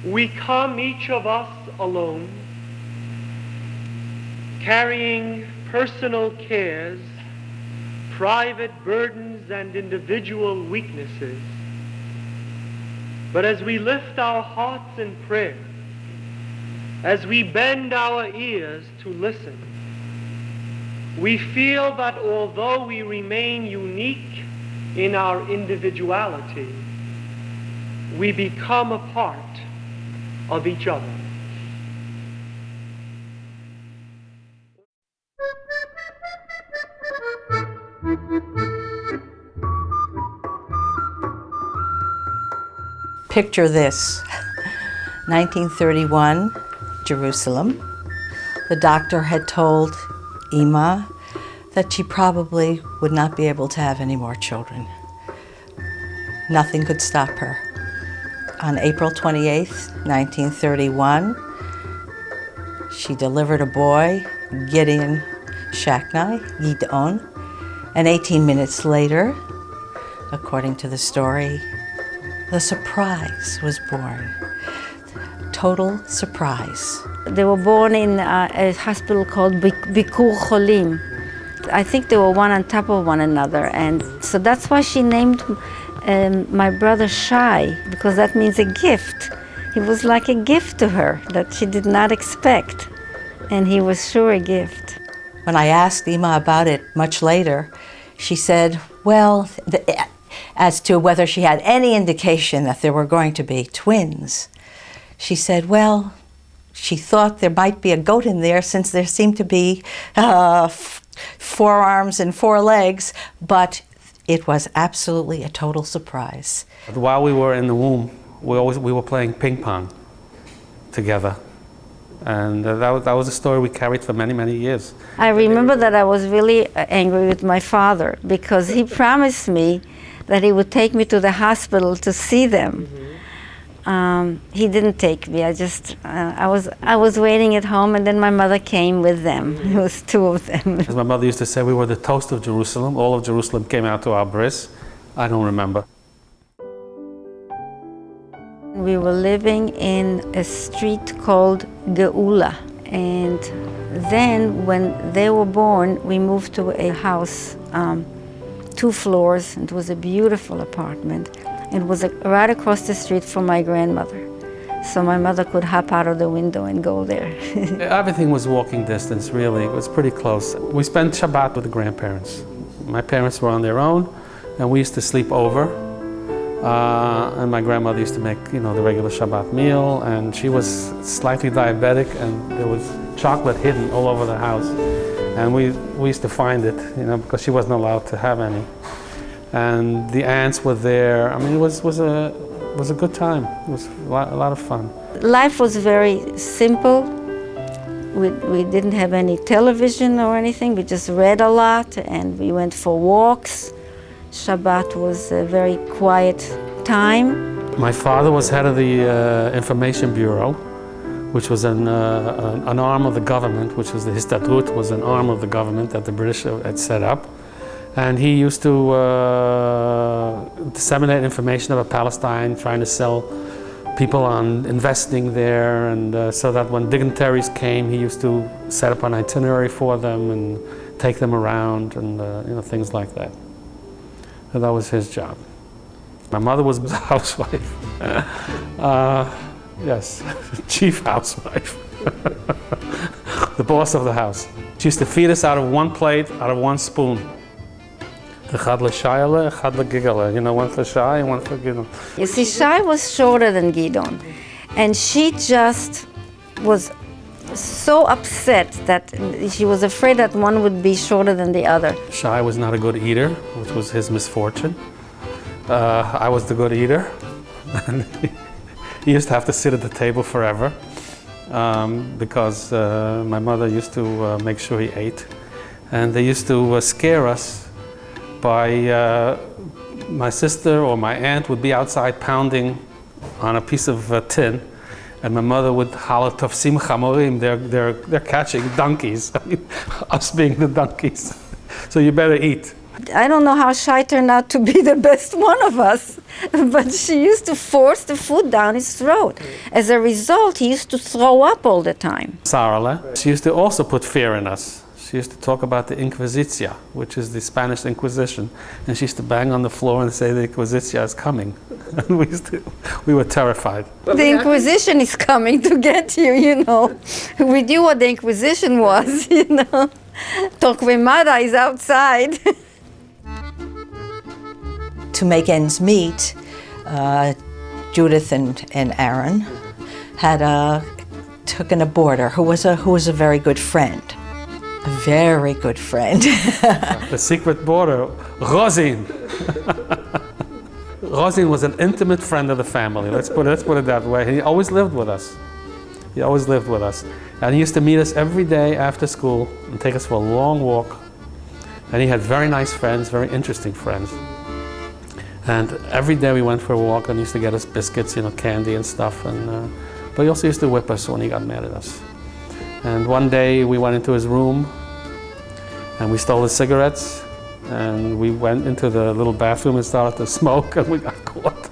We come, each of us alone, carrying personal cares, private burdens, and individual weaknesses. But as we lift our hearts in prayer, as we bend our ears to listen, we feel that although we remain unique in our individuality, we become a part of each other. Picture this, 1931, Jerusalem. The doctor had told Ima that she probably would not be able to have any more children. Nothing could stop her. On April 28th, 1931, she delivered a boy, Gideon Shacknai, Gideon, and 18 minutes later, according to the story, the surprise was born. Total surprise. They were born in a hospital called Bikur Cholim. I think they were one on top of one another, and so that's why she named my brother Shai, because that means a gift. He was like a gift to her that she did not expect, and he was sure a gift. When I asked Ima about it much later, she said, well, as to whether she had any indication that there were going to be twins, she said, well, she thought there might be a goat in there since there seemed to be 4 arms and 4 legs, but it was absolutely a total surprise. While we were in the womb, we were playing ping pong together. And that was a story we carried for many, many years. I remember that I was really angry with my father because he promised me that he would take me to the hospital to see them. He didn't take me. I was waiting at home, and then my mother came with them. It was 2 of them. As my mother used to say, we were the toast of Jerusalem. All of Jerusalem came out to our bris. I don't remember. We were living in a street called Geula, and then when they were born, we moved to a house, 2 floors, and it was a beautiful apartment. It was right across the street from my grandmother, so my mother could hop out of the window and go there. Everything was walking distance, really. It was pretty close. We spent Shabbat with the grandparents. My parents were on their own, and we used to sleep over. And my grandmother used to make, the regular Shabbat meal, and she was slightly diabetic, and there was chocolate hidden all over the house. And we used to find it, because she wasn't allowed to have any. And the aunts were there. I mean, it was a good time. It was a lot of fun. Life was very simple. We didn't have any television or anything. We just read a lot, and we went for walks. Shabbat was a very quiet time. My father was head of the Information Bureau, which was an arm of the government, which was the Histadrut, was an arm of the government that the British had set up. And he used to disseminate information about Palestine, trying to sell people on investing there, and so that when dignitaries came, he used to set up an itinerary for them and take them around, and things like that. So that was his job. My mother was a housewife. Yes, chief housewife. The boss of the house. She used to feed us out of one plate, out of one spoon. Echad l'shayale, echad l'gigale. One for Shai and one for Gideon. You see, Shai was shorter than Gideon, and she just was so upset that she was afraid that one would be shorter than the other. Shai was not a good eater, which was his misfortune. I was the good eater. And he used to have to sit at the table forever because my mother used to make sure he ate. And they used to scare us by my sister or my aunt would be outside pounding on a piece of tin, and my mother would holler, "Tofsim chamorim," they're catching donkeys. I mean, us being the donkeys. So you better eat. I don't know how Shai turned out to be the best one of us, but she used to force the food down his throat. As a result, he used to throw up all the time. Sara, she used to also put fear in us. She used to talk about the Inquisitia, which is the Spanish Inquisition, and she used to bang on the floor and say the Inquisitia is coming. And we were terrified. The Inquisition is coming to get you, you know. We knew what the Inquisition was, you know. Torquemada is outside. To make ends meet, Judith and Aaron had took in a boarder who was a very good friend. A very good friend. The secret boarder, Rosin. Rosin was an intimate friend of the family. Let's put it that way. He always lived with us. He always lived with us. And he used to meet us every day after school and take us for a long walk. And he had very nice friends, very interesting friends. And every day we went for a walk and he used to get us biscuits, you know, candy and stuff. But he also used to whip us when he got mad at us. And one day we went into his room and we stole his cigarettes and we went into the little bathroom and started to smoke and we got caught.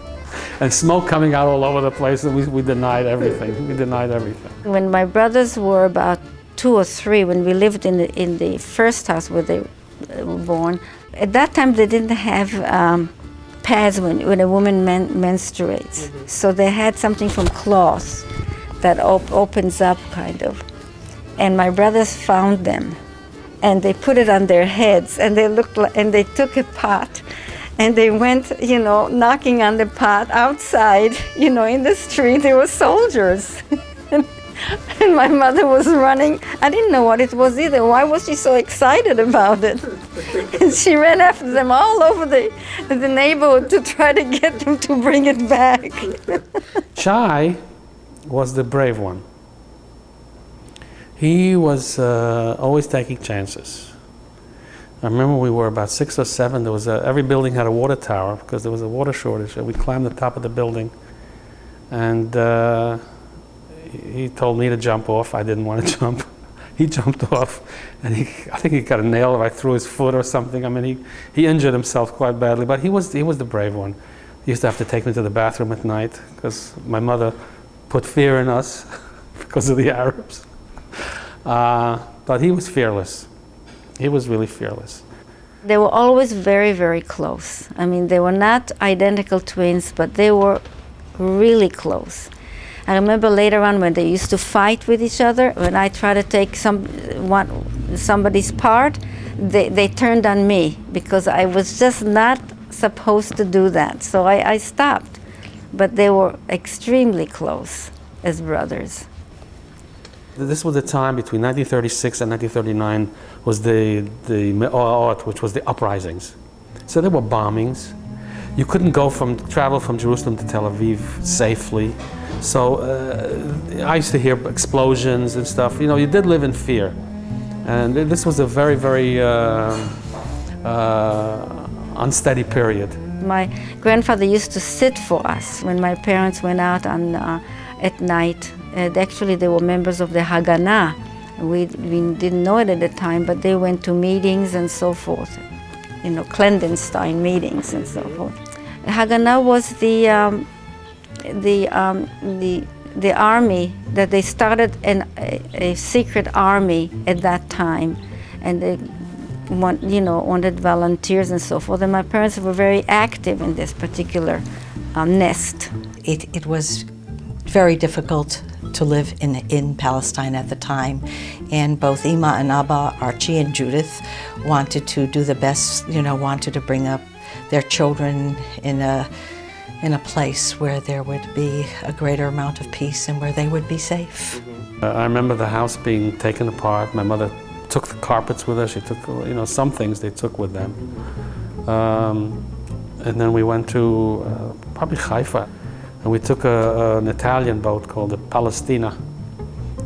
And smoke coming out all over the place and we denied everything. We denied everything. When my brothers were about 2 or 3, when we lived in the first house where they were born, at that time they didn't have pads when a woman menstruates. Mm-hmm. So they had something from cloth that opens up kind of. And my brothers found them, and they put it on their heads, and they took a pot, and they went, you know, knocking on the pot outside, you know, in the street. There were soldiers, and my mother was running. I didn't know what it was either. Why was she so excited about it? And she ran after them all over the neighborhood to try to get them to bring it back. Shai was the brave one. He was always taking chances. I remember we were about 6 or 7. There was every building had a water tower because there was a water shortage. And we climbed the top of the building, and he told me to jump off. I didn't want to jump. He jumped off, and I think he got a nail right through his foot or something. I mean, he injured himself quite badly. But he was the brave one. He used to have to take me to the bathroom at night because my mother put fear in us because of the Arabs. But he was fearless. He was really fearless. They were always very, very close. I mean, they were not identical twins, but they were really close. I remember later on when they used to fight with each other, when I tried to take somebody's part, they turned on me because I was just not supposed to do that. So I stopped. But they were extremely close as brothers. This was the time between 1936 and 1939 was the Me'orot, which was the uprisings. So there were bombings. You couldn't travel from Jerusalem to Tel Aviv safely. So I used to hear explosions and stuff. You know, you did live in fear. And this was a very, very unsteady period. My grandfather used to sit for us when my parents went out at night. Actually, they were members of the Haganah. We didn't know it at the time, but they went to meetings and so forth, you know, clandestine meetings and so forth. Haganah was the army that they started a secret army at that time, and they wanted volunteers and so forth. And my parents were very active in this particular nest. It was very difficult to live in Palestine at the time, and both Ima and Abba, Archie and Judith, wanted to do the best, wanted to bring up their children in a place where there would be a greater amount of peace and where they would be safe. I remember the house being taken apart. My mother took the carpets with her. She took, some things they took with them. And then we went to probably Haifa. And we took an Italian boat called the Palestina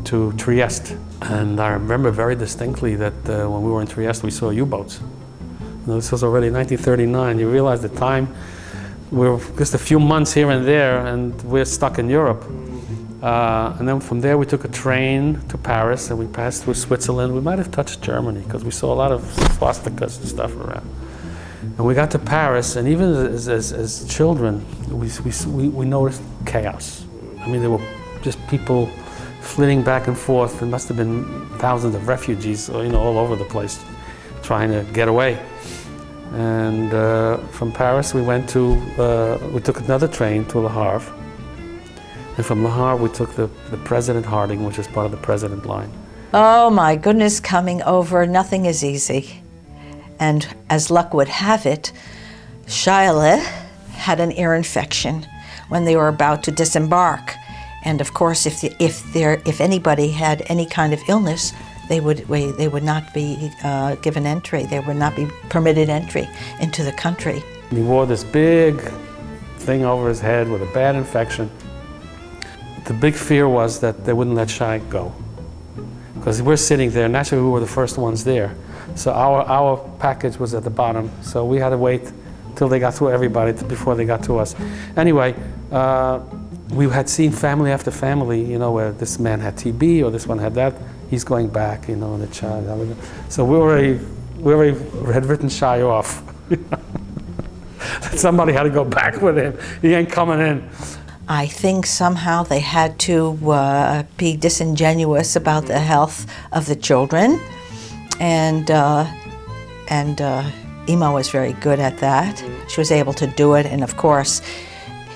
to Trieste. And I remember very distinctly that when we were in Trieste, we saw U-boats. This was already 1939. You realize the time, we were just a few months here and there, and we're stuck in Europe. And then from there, we took a train to Paris, and we passed through Switzerland. We might have touched Germany, because we saw a lot of swastikas and stuff around. And we got to Paris, and even as children, we noticed chaos. I mean, there were just people flitting back and forth. There must have been thousands of refugees, all over the place, trying to get away. And from Paris, we took another train to Le Havre. And from Le Havre, we took the President Harding, which is part of the President line. Oh my goodness, coming over, nothing is easy. And as luck would have it, Shaila had an ear infection when they were about to disembark. And of course, if anybody had any kind of illness, they would not be given entry. They would not be permitted entry into the country. He wore this big thing over his head with a bad infection. The big fear was that they wouldn't let Shai go, because we're sitting there. Naturally, we were the first ones there, so our package was at the bottom. So we had to wait till they got through everybody before they got to us. Anyway. We had seen family after family, where this man had TB or this one had that. He's going back, and the child. So we already had written Shai off. Somebody had to go back with him. He ain't coming in. I think somehow they had to be disingenuous about the health of the children, and Ima was very good at that. She was able to do it, and of course,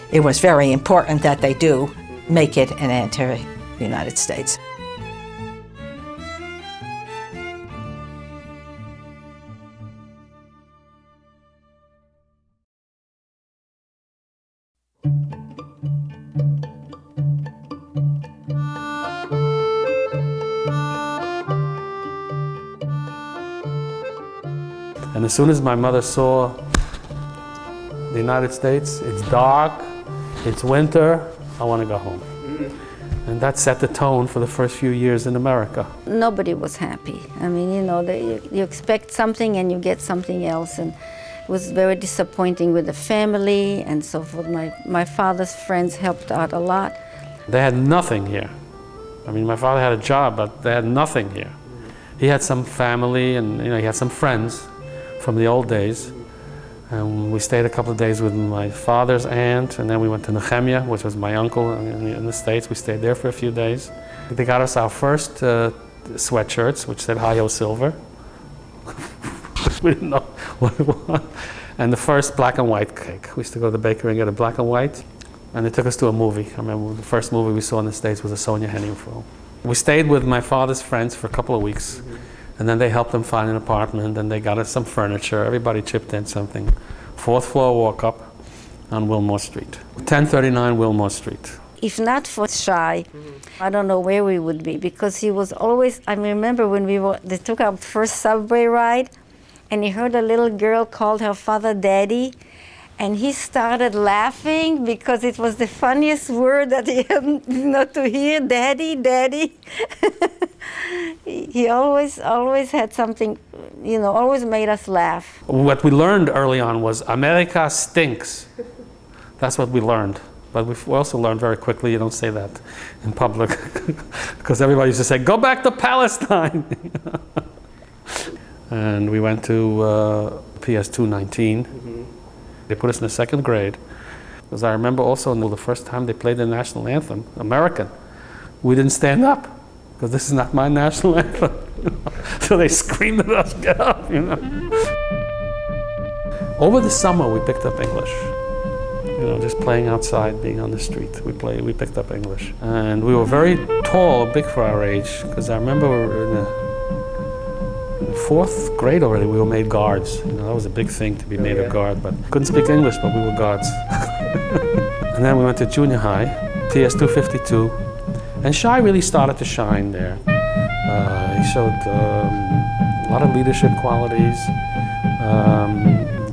it was very important that they do make it and enter the United States. And as soon as my mother saw the United States, it's dark, it's winter, I want to go home. And that set the tone for the first few years in America. Nobody was happy. I mean, you expect something and you get something else. And it was very disappointing with the family and so forth. My father's friends helped out a lot. They had nothing here. I mean, my father had a job, but they had nothing here. He had some family and he had some friends from the old days. And we stayed a couple of days with my father's aunt, and then we went to Nehemiah, which was my uncle in the States. We stayed there for a few days. They got us our first sweatshirts, which said Hi-Yo Silver. We didn't know what it was. And the first black and white cake. We used to go to the bakery and get a black and white. And they took us to a movie. I remember the first movie we saw in the States was a Sonja Henning film. We stayed with my father's friends for a couple of weeks. And then they helped them find an apartment, and they got us some furniture. Everybody chipped in something. 4th floor walk up on Wilmore Street. 1039 Wilmore Street. If not for Shai, I don't know where we would be, because he was always, I remember when they took our first subway ride, and he heard a little girl called her father Daddy, and he started laughing because it was the funniest word that he had to hear, Daddy, Daddy. He always had something, always made us laugh. What we learned early on was America stinks. That's what we learned. But we also learned very quickly you don't say that in public, because everybody used to say, go back to Palestine. And we went to PS 219. They put us in the 2nd grade. Because I remember also the first time they played the national anthem, American, we didn't stand up, because this is not my national anthem. So they screamed at us, get up, Over the summer we picked up English. Just playing outside, being on the street, we picked up English. And we were very tall, big for our age, because I remember we were in the 4th grade already, we were made guards. That was a big thing to be made a guard, but couldn't speak English, but we were guards. And then we went to junior high, PS 252, and Shai really started to shine there. He showed a lot of leadership qualities.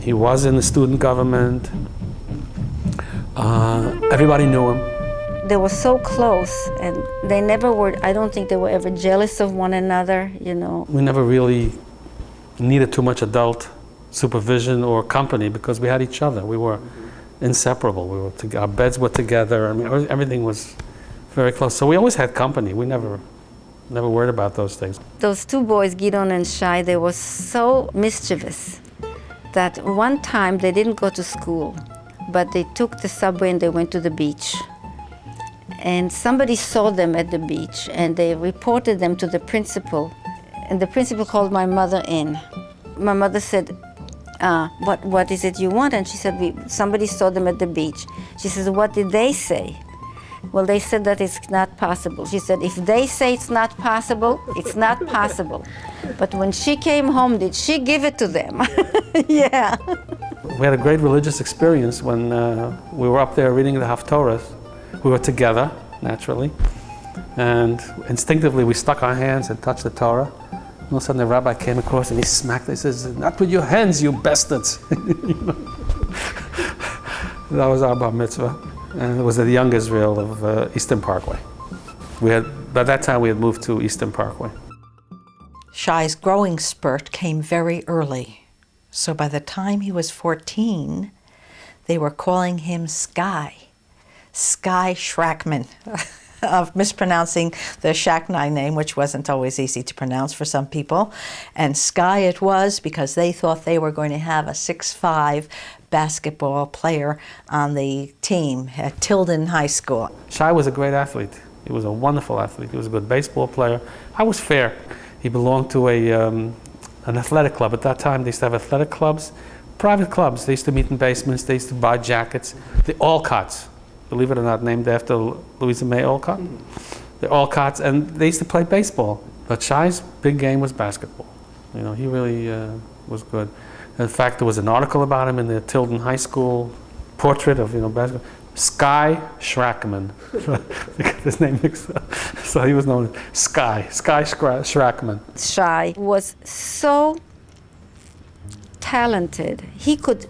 He was in the student government. Everybody knew him. They were so close, and they never were, I don't think they were ever jealous of one another, We never really needed too much adult supervision or company, because we had each other. We were inseparable. Our beds were together. I mean, everything was very close. So we always had company. We never worried about those things. Those two boys, Gideon and Shai, they were so mischievous. that one time they didn't go to school, but they took the subway and they went to the beach. And somebody saw them at the beach, and they reported them to the principal. And the principal called my mother in. My mother said, what is it you want? And she said, somebody saw them at the beach. She says, what did they say? Well, they said that it's not possible. She said, if they say it's not possible, it's not possible. But when she came home, did she give it to them? Yeah. We had a great religious experience when we were up there reading the Haftorahs. We were together, naturally, and instinctively we stuck our hands and touched the Torah. And all of a sudden the rabbi came across and he smacked us. He says, not with your hands, you bastards. You know? That was our bar mitzvah. And it was the young Israel of Eastern Parkway. By that time we had moved to Eastern Parkway. Shai's growing spurt came very early. So by the time he was 14, they were calling him Sky Shacknai, of mispronouncing the Shacknai name, which wasn't always easy to pronounce for some people. And Sky it was because they thought they were going to have a 6'5" basketball player on the team at Tilden High School. Shai was a great athlete. He was a wonderful athlete. He was a good baseball player. I was fair. He belonged to an athletic club. At that time, they used to have athletic clubs, private clubs. They used to meet in basements. They used to buy jackets. The Alcotts, believe it or not, named after Louisa May Alcott. The Alcotts, and they used to play baseball. But Shai's big game was basketball. You know, he really was good. In fact, there was an article about him in the Tilden High School portrait of, basketball. Guy Klucevsek. His name mixed up. So he was known as Guy Klucevsek. Shai was so talented. He could,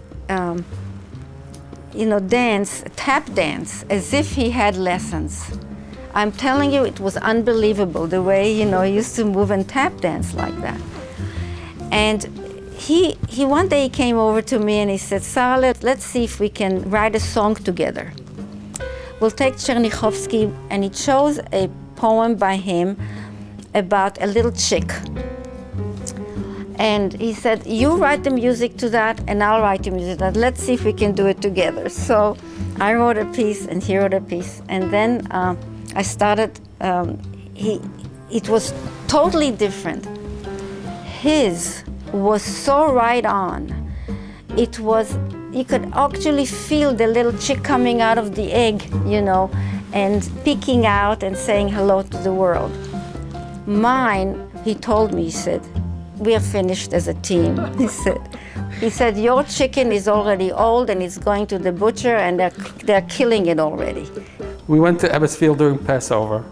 dance, tap dance, as if he had lessons. I'm telling you, it was unbelievable the way, he used to move and tap dance like that. And he one day he came over to me and he said, Sara, let's see if we can write a song together. We'll take Chernichovsky, and he chose a poem by him about a little chick. And he said, you write the music to that and I'll write the music to that. Let's see if we can do it together. So I wrote a piece and he wrote a piece. And then I started, it was totally different. His was so right on. It was, you could actually feel the little chick coming out of the egg, and peeking out and saying hello to the world. Mine, he told me, he said, we are finished as a team. He said, your chicken is already old and it's going to the butcher and they're killing it already. We went to Ebbets Field during Passover.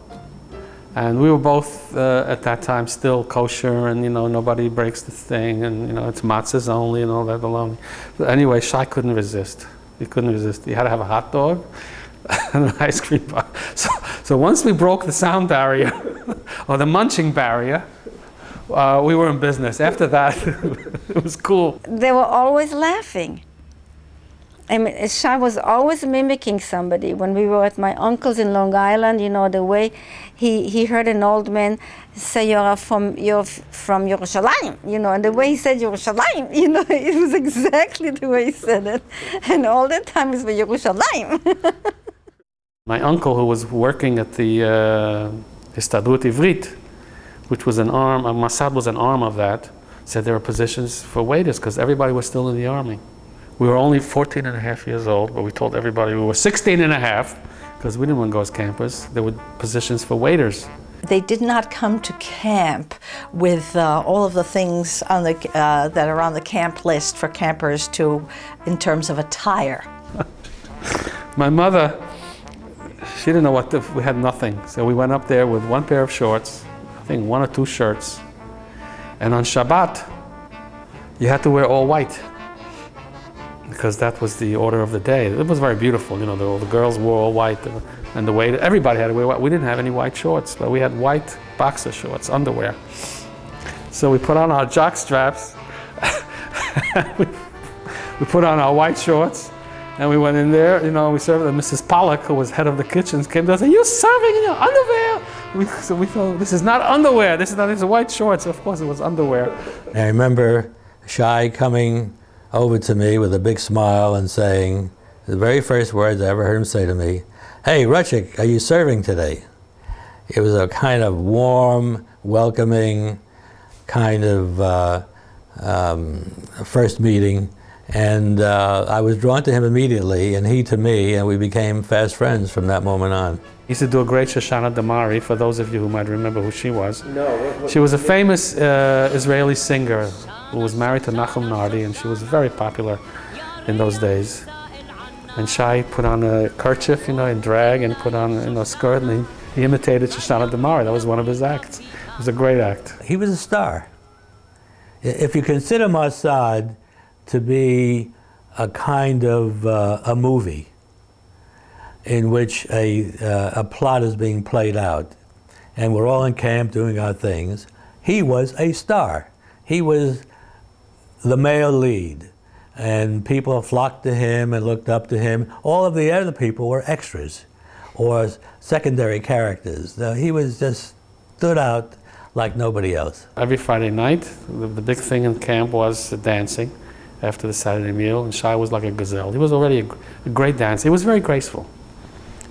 And we were both, at that time, still kosher, and, nobody breaks the thing, and, it's matzahs only and all that baloney. But anyway, Shai couldn't resist. He couldn't resist. He had to have a hot dog and an ice cream bar. So once we broke the sound barrier, or the munching barrier, we were in business. After that, it was cool. They were always laughing. I mean, Shai was always mimicking somebody. When we were at my uncle's in Long Island, the way he heard an old man say, you're from Yerushalayim, and the way he said Yerushalayim, it was exactly the way he said it. And all the time it's Yerushalayim. My uncle, who was working at the Histadrut Ivrit, which was an arm, Mossad was an arm of that, said there were positions for waiters because everybody was still in the army. We were only 14 and a half years old, but we told everybody we were 16 and a half because we didn't want to go as campers. There were positions for waiters. They did not come to camp with all of the things on the, that are on the camp list for campers in terms of attire. My mother, she didn't know we had nothing. So we went up there with one pair of shorts, I think 1 or 2 shirts. And on Shabbat, you had to wear all white, because that was the order of the day. It was very beautiful, all the girls wore all white, and the way everybody had to wear white. We didn't have any white shorts, but we had white boxer shorts, underwear. So we put on our jock straps, we put on our white shorts, and we went in there, we served, and Mrs. Pollock, who was head of the kitchen, came to us and said, "You're serving in your underwear?" So we thought, this is not underwear, these are white shorts. Of course it was underwear. I remember Shai coming over to me with a big smile and saying, the very first words I ever heard him say to me, "Hey, Rutschik, are you serving today?" It was a kind of warm, welcoming kind of first meeting, and I was drawn to him immediately, and he to me, and we became fast friends from that moment on. He used to do a great Shoshana Damari, for those of you who might remember who she was. No. She was a famous Israeli singer who was married to Nachum Nardi, and she was very popular in those days. And Shai put on a kerchief, in drag, and put on a skirt, and he imitated Shoshana Damari. That was one of his acts. It was a great act. He was a star. If you consider Mossad to be a kind of a movie in which a plot is being played out, and we're all in camp doing our things, he was a star. He was the male lead, and people flocked to him and looked up to him. All of the other people were extras or secondary characters. He was just stood out like nobody else. Every Friday night, the big thing in camp was dancing after the Saturday meal, and Shai was like a gazelle. He was already a great dancer. He was very graceful.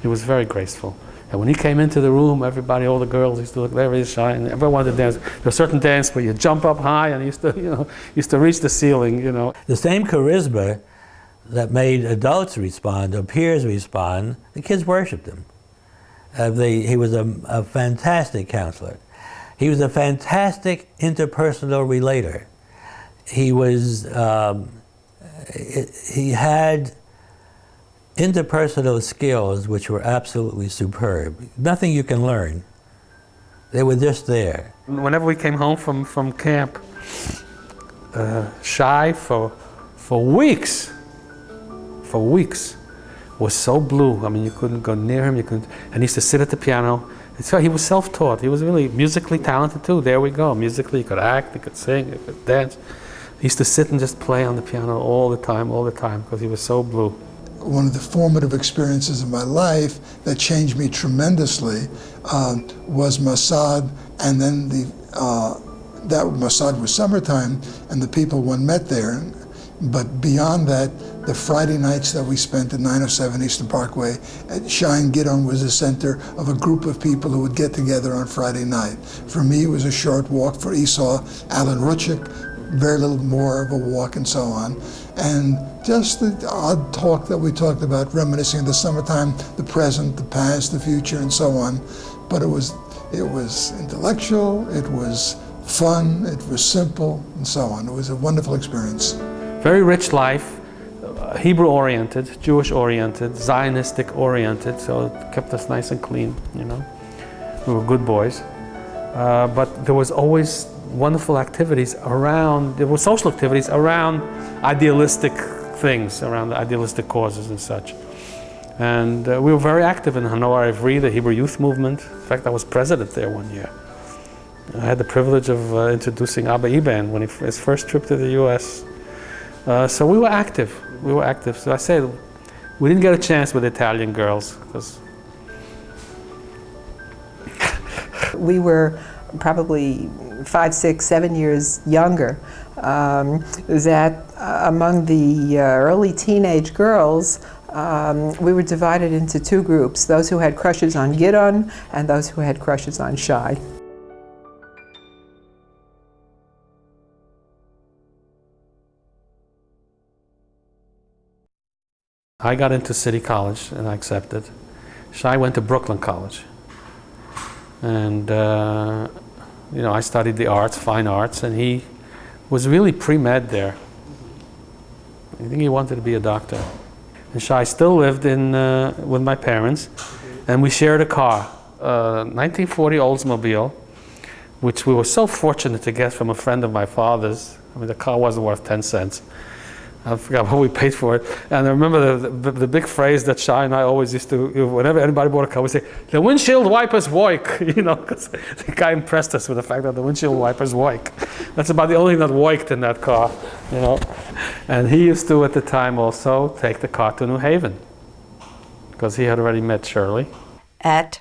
He was very graceful. And when he came into the room, everybody, all the girls used to look there, very shy, and everyone wanted to dance. There was a certain dance where you jump up high and used to reach the ceiling, The same charisma that made adults respond, or peers respond, the kids worshipped him. He was a fantastic counselor. He was a fantastic interpersonal relator. He had interpersonal skills which were absolutely superb. Nothing you can learn. They were just there. Whenever we came home from camp, Shai for weeks was so blue. I mean, you couldn't go near him. And he used to sit at the piano. So he was self-taught. He was really musically talented too. There we go. Musically, he could act, he could sing, he could dance. He used to sit and just play on the piano all the time, because he was so blue. One of the formative experiences of my life that changed me tremendously was Mossad, and then that Mossad was summertime, and the people one met there. But beyond that, the Friday nights that we spent at 907 Eastern Parkway, Shai and Gidon was the center of a group of people who would get together on Friday night. For me, it was a short walk. For Esau, Alan Rutschik, very little more of a walk, and so on. And just the odd talk that we talked about, reminiscing of the summertime, the present, the past, the future, and so on. But it was intellectual, it was fun, it was simple, and so on. It was a wonderful experience. Very rich life, Hebrew-oriented, Jewish-oriented, Zionistic-oriented, so it kept us nice and clean, We were good boys. But there was always wonderful activities around, there were social activities around idealistic things, around idealistic causes and such. And we were very active in Hanoi Ivri, the Hebrew youth movement. In fact, I was president there one year. I had the privilege of introducing Abba Eban when his first trip to the US. So we were active. So I said, we didn't get a chance with Italian girls, because we were probably 5, 6, 7 years younger. That among the early teenage girls, we were divided into two groups: those who had crushes on Gidon and those who had crushes on Shai. I got into City College and I accepted. Shai went to Brooklyn College. And I studied the arts, fine arts, and he was really pre-med there. I think he wanted to be a doctor. And Shai still lived with my parents, and we shared a car, 1940 Oldsmobile, which we were so fortunate to get from a friend of my father's. I mean, the car wasn't worth 10 cents. I forgot what we paid for it. And I remember the big phrase that Shai and I always used to, whenever anybody bought a car, we say, "The windshield wipers work," because the guy impressed us with the fact that the windshield wipers work. That's about the only thing that worked in that car, And he used to, at the time, also take the car to New Haven, because he had already met Shirley. At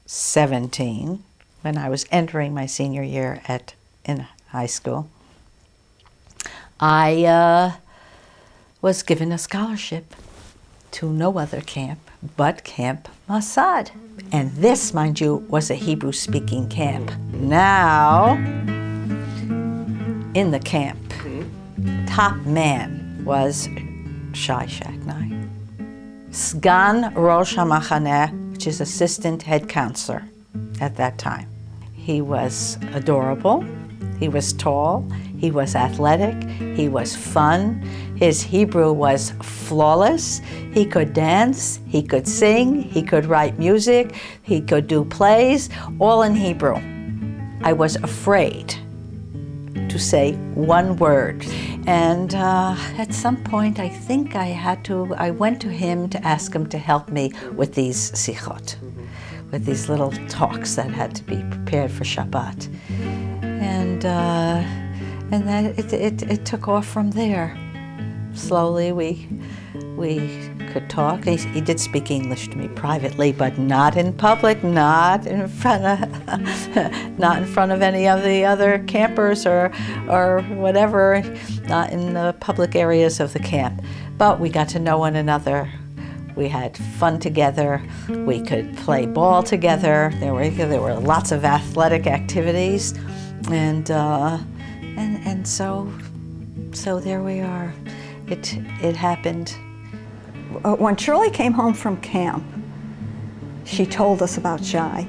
17, when I was entering my senior year in high school, I was given a scholarship to no other camp but Camp Mossad. And this, mind you, was a Hebrew-speaking camp. Now, in the camp, top man was Shai Shacknai. Sgan Rosh HaMachaneh, which is assistant head counselor at that time. He was adorable, he was tall, he was athletic, he was fun, his Hebrew was flawless, he could dance, he could sing, he could write music, he could do plays, all in Hebrew. I was afraid to say one word. And at some point, I think I went to him to ask him to help me with these sichot, with these little talks that had to be prepared for Shabbat. And then it took off from there. Slowly we could talk. He did speak English to me privately, but not in public, not in front of any of the other campers or whatever, not in the public areas of the camp. But we got to know one another. We had fun together. We could play ball together. There were lots of athletic activities, and so there we are. It happened. When Shirley came home from camp, she told us about Shai,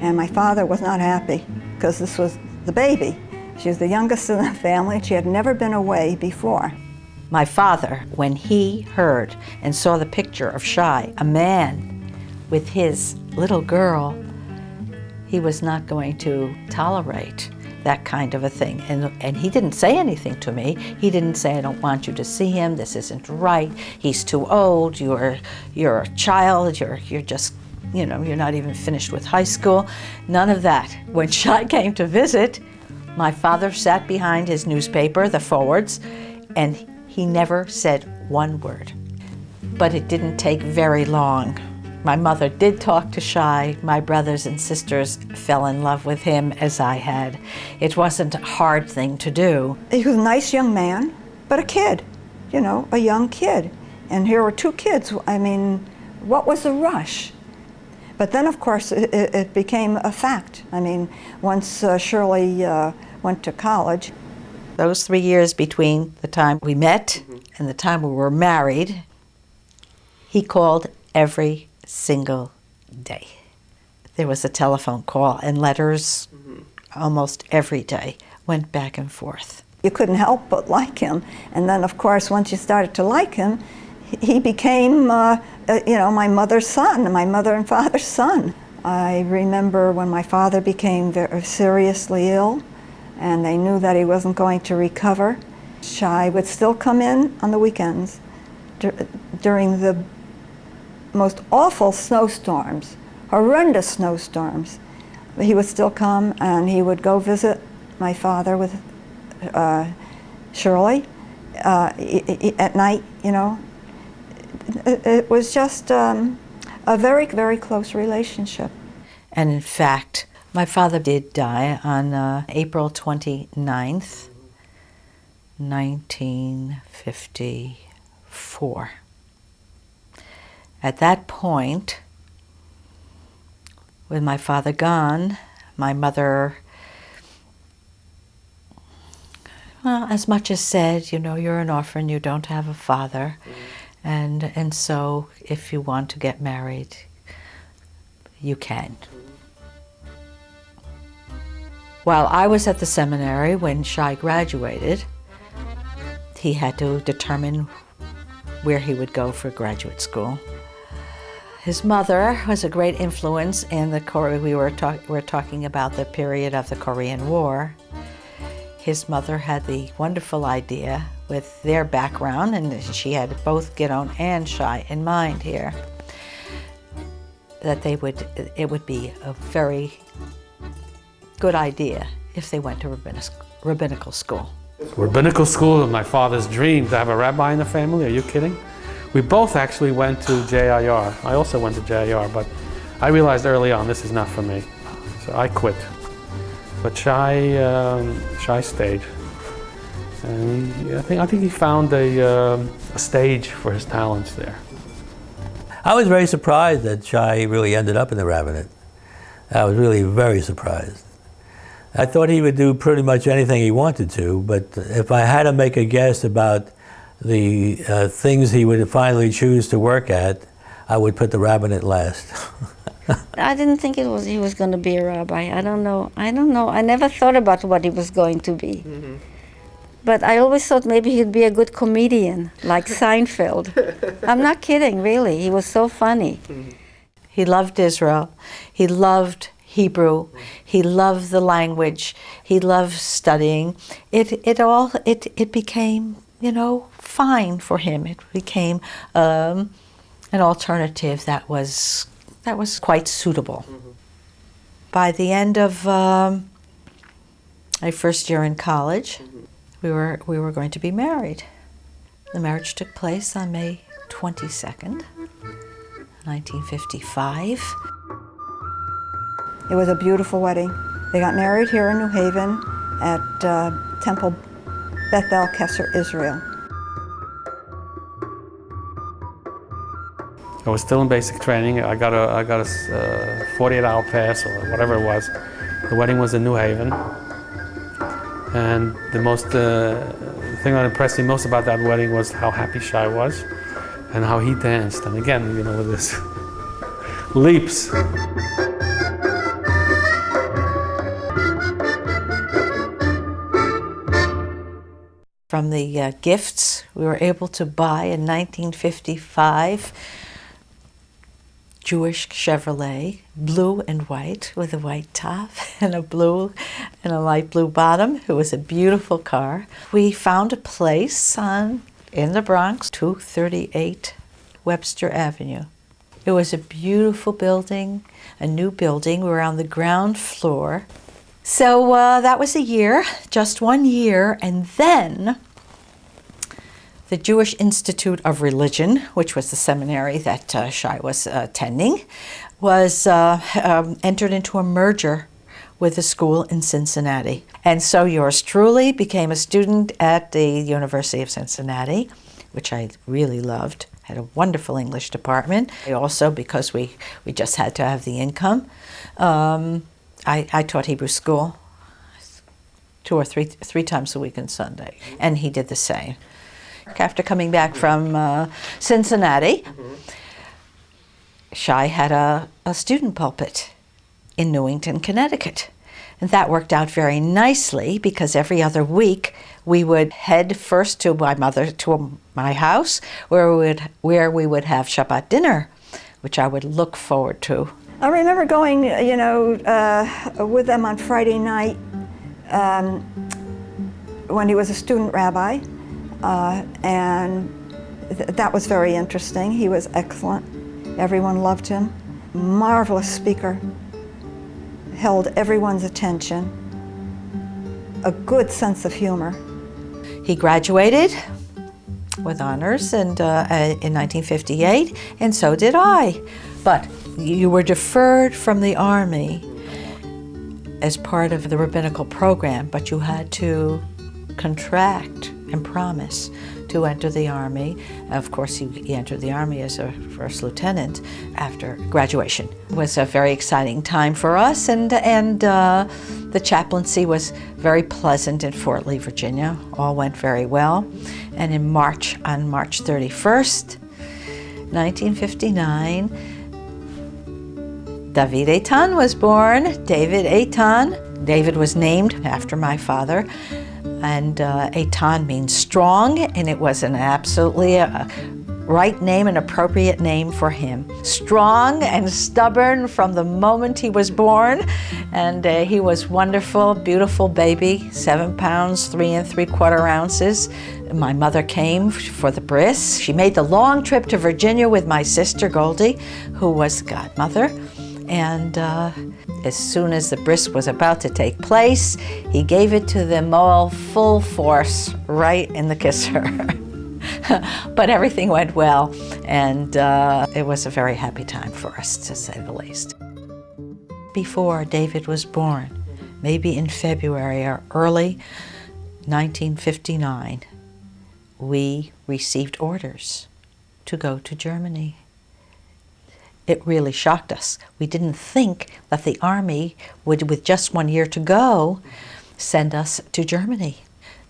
and my father was not happy because this was the baby. She was the youngest in the family. She had never been away before. My father, when he heard and saw the picture of Shai, a man with his little girl, he was not going to tolerate that kind of a thing. And he didn't say anything to me. He didn't say, I don't want you to see him, this isn't right, he's too old, you're a child, you're just, you're not even finished with high school. None of that. When Shai came to visit, my father sat behind his newspaper, the forwards, and he never said one word. But it didn't take very long. My mother did talk to Shai. My brothers and sisters fell in love with him as I had. It wasn't a hard thing to do. He was a nice young man, but a kid, a young kid. And here were two kids. I mean, what was the rush? But then, of course, it became a fact. I mean, once Shirley went to college. Those 3 years between the time we met and the time we were married, he called every single day. There was a telephone call, and letters almost every day went back and forth. You couldn't help but like him. And then, of course, once you started to like him, he became, my mother's son, my mother and father's son. I remember when my father became very seriously ill, and they knew that he wasn't going to recover. Shai would still come in on the weekends during the most awful snowstorms, horrendous snowstorms. He would still come, and he would go visit my father with Shirley at night, It was just a very, very close relationship. And in fact, my father did die on April 29th, 1954. At that point, with my father gone, my mother, as much as said, you're an orphan, you don't have a father, and so if you want to get married, you can. While I was at the seminary, when Shai graduated, he had to determine where he would go for graduate school. His mother was a great influence in we were talking about the period of the Korean War. His mother had the wonderful idea, with their background, and she had both Gidon and Shai in mind here, that it would be a very good idea if they went to rabbinical school. Rabbinical school was my father's dream, to have a rabbi in the family. Are you kidding? We both actually went to JIR. I also went to JIR, but I realized early on this is not for me, so I quit. But Shai stayed, and I think he found a a stage for his talents there. I was very surprised that Shai really ended up in the rabbinate. I was really very surprised. I thought he would do pretty much anything he wanted to, but if I had to make a guess about the things he would finally choose to work at, I would put the rabbinate last. I didn't think he was going to be a rabbi. I don't know. I never thought about what he was going to be. Mm-hmm. But I always thought maybe he'd be a good comedian, like Seinfeld. I'm not kidding, really. He was so funny. Mm-hmm. He loved Israel. He loved Hebrew. He loved the language. He loved studying. It became, fine for him. It became an alternative that was quite suitable. Mm-hmm. By the end of my first year in college, we were going to be married. The marriage took place on May 22nd, 1955. It was a beautiful wedding. They got married here in New Haven at Temple Beth El Kesser, Israel. I was still in basic training. I got a 48-hour pass or whatever it was. The wedding was in New Haven. And the thing that impressed me most about that wedding was how happy Shai was and how he danced. And again, with his leaps. From the gifts we were able to buy in 1955, Jewish Chevrolet, blue and white, with a white top and a light blue bottom. It was a beautiful car. We found a place in the Bronx, 238 Webster Avenue. It was a beautiful building, a new building. We were on the ground floor. So that was a year, just 1 year, and then the Jewish Institute of Religion, which was the seminary that Shai was attending, was entered into a merger with a school in Cincinnati. And so yours truly became a student at the University of Cincinnati, which I really loved. Had a wonderful English department. Also, because we just had to have the income, I taught Hebrew school 2 or 3 times a week on Sunday, and he did the same. After coming back from Cincinnati, Shai had a student pulpit in Newington, Connecticut. And that worked out very nicely because every other week we would head first to my house where we would have Shabbat dinner, which I would look forward to. I remember going, with them on Friday night when he was a student rabbi. And that was very interesting. He was excellent. Everyone loved him. Marvelous speaker. Held everyone's attention. A good sense of humor. He graduated with honors in 1958, and so did I. But you were deferred from the Army as part of the rabbinical program, but you had to contract and promise to enter the Army. Of course, he entered the Army as a first lieutenant after graduation. It was a very exciting time for us, and the chaplaincy was very pleasant in Fort Lee, Virginia. All went very well. And on March 31st, 1959, David Eitan was born, David Eitan. David was named after my father. And Eitan means strong, and it was an absolutely right name, an appropriate name for him. Strong and stubborn from the moment he was born, and he was wonderful, beautiful baby, 7 pounds, 3 3/4 ounces. My mother came for the bris. She made the long trip to Virginia with my sister Goldie, who was the godmother. And as soon as the bris was about to take place, he gave it to them all full force, right in the kisser. But everything went well, and it was a very happy time for us, to say the least. Before David was born, maybe in February or early 1959, we received orders to go to Germany. It really shocked us. We didn't think that the army would, with just 1 year to go, send us to Germany.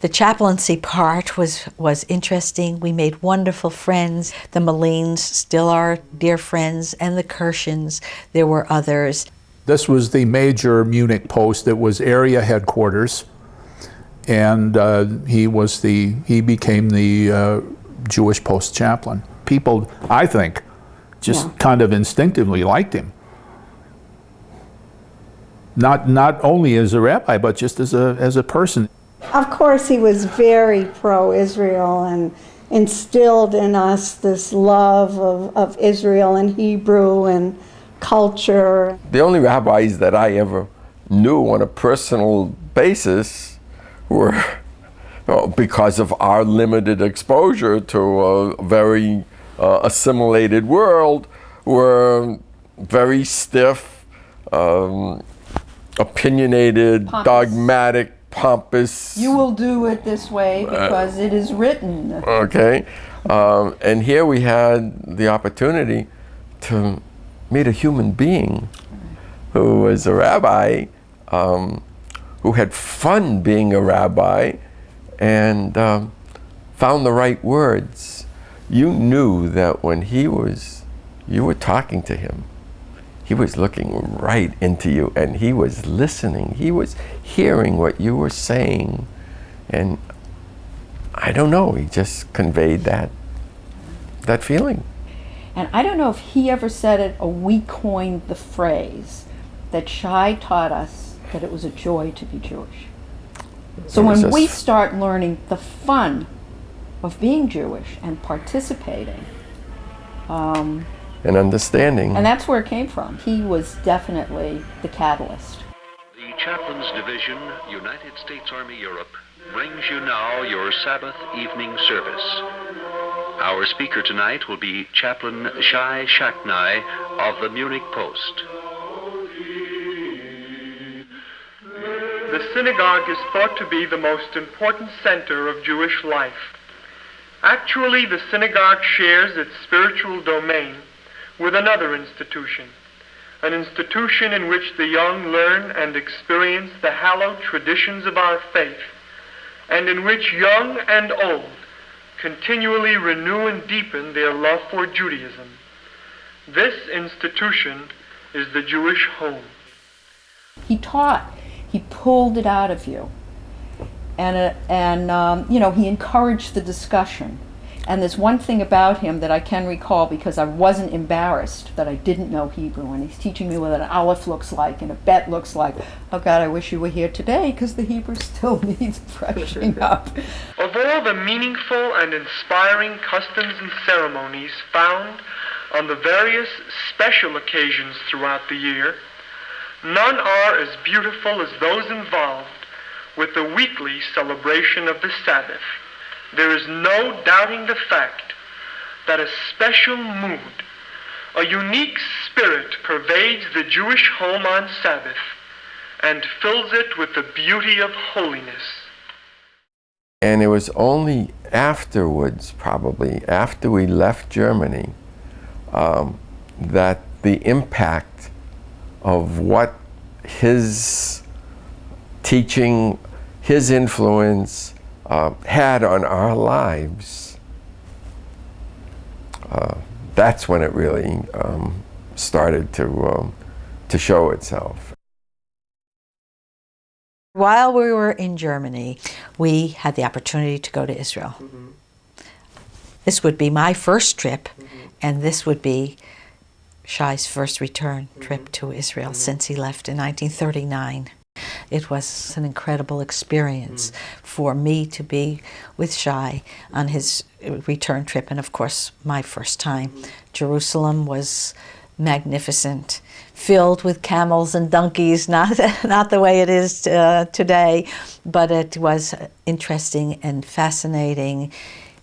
The chaplaincy part was interesting. We made wonderful friends. The Malines still are dear friends, and the Kirschens. There were others. This was the major Munich post. It was area headquarters, and he became the Jewish post chaplain. People, I think, just kind of instinctively liked him. Not only as a rabbi, but just as a person. Of course, he was very pro-Israel and instilled in us this love of Israel and Hebrew and culture. The only rabbis that I ever knew on a personal basis were, because of our limited exposure to a very assimilated world, were very stiff, opinionated, pompous. Dogmatic, pompous. You will do it this way because it is written. Okay. And here we had the opportunity to meet a human being who was a rabbi, who had fun being a rabbi, and found the right words. You knew that when you were talking to him, he was looking right into you, and he was listening. He was hearing what you were saying. And I don't know, he just conveyed that feeling. And I don't know if he ever said it or we coined the phrase that Shai taught us that it was a joy to be Jewish. So when we start learning the fun of being Jewish and participating, and understanding. And that's where it came from. He was definitely the catalyst. The Chaplains Division, United States Army Europe, brings you now your Sabbath evening service. Our speaker tonight will be Chaplain Shai Shacknai of the Munich Post. The synagogue is thought to be the most important center of Jewish life. Actually, the synagogue shares its spiritual domain with another institution, an institution in which the young learn and experience the hallowed traditions of our faith, and in which young and old continually renew and deepen their love for Judaism. This institution is the Jewish home. He taught, he pulled it out of you, and he encouraged the discussion. And there's one thing about him that I can recall, because I wasn't embarrassed that I didn't know Hebrew, and he's teaching me what an aleph looks like and a bet looks like. Oh God, I wish you were here today, because the Hebrew still needs freshening up. Of all the meaningful and inspiring customs and ceremonies found on the various special occasions throughout the year, none are as beautiful as those involved with the weekly celebration of the Sabbath. There is no doubting the fact that a special mood, a unique spirit pervades the Jewish home on Sabbath and fills it with the beauty of holiness. And it was only afterwards, probably, after we left Germany, that the impact of what his teaching, his influence, had on our lives, that's when it really started to show itself. While we were in Germany, we had the opportunity to go to Israel. Mm-hmm. This would be my first trip, and this would be Shai's first return trip to Israel since he left in 1939. It was an incredible experience for me to be with Shai on his return trip, and of course my first time. Jerusalem was magnificent, filled with camels and donkeys, not the way it is today, but it was interesting and fascinating,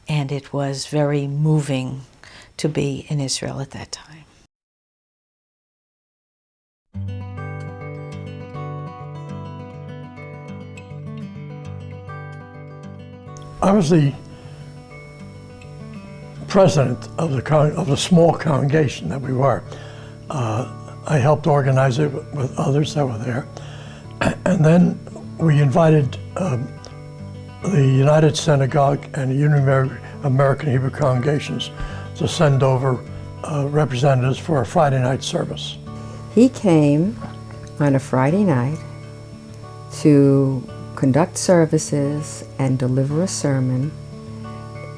and it was very moving to be in Israel at that time. Obviously, president of the small congregation that we were. I helped organize it with others that were there. And then we invited the United Synagogue and the Union American Hebrew congregations to send over representatives for a Friday night service. He came on a Friday night to conduct services and deliver a sermon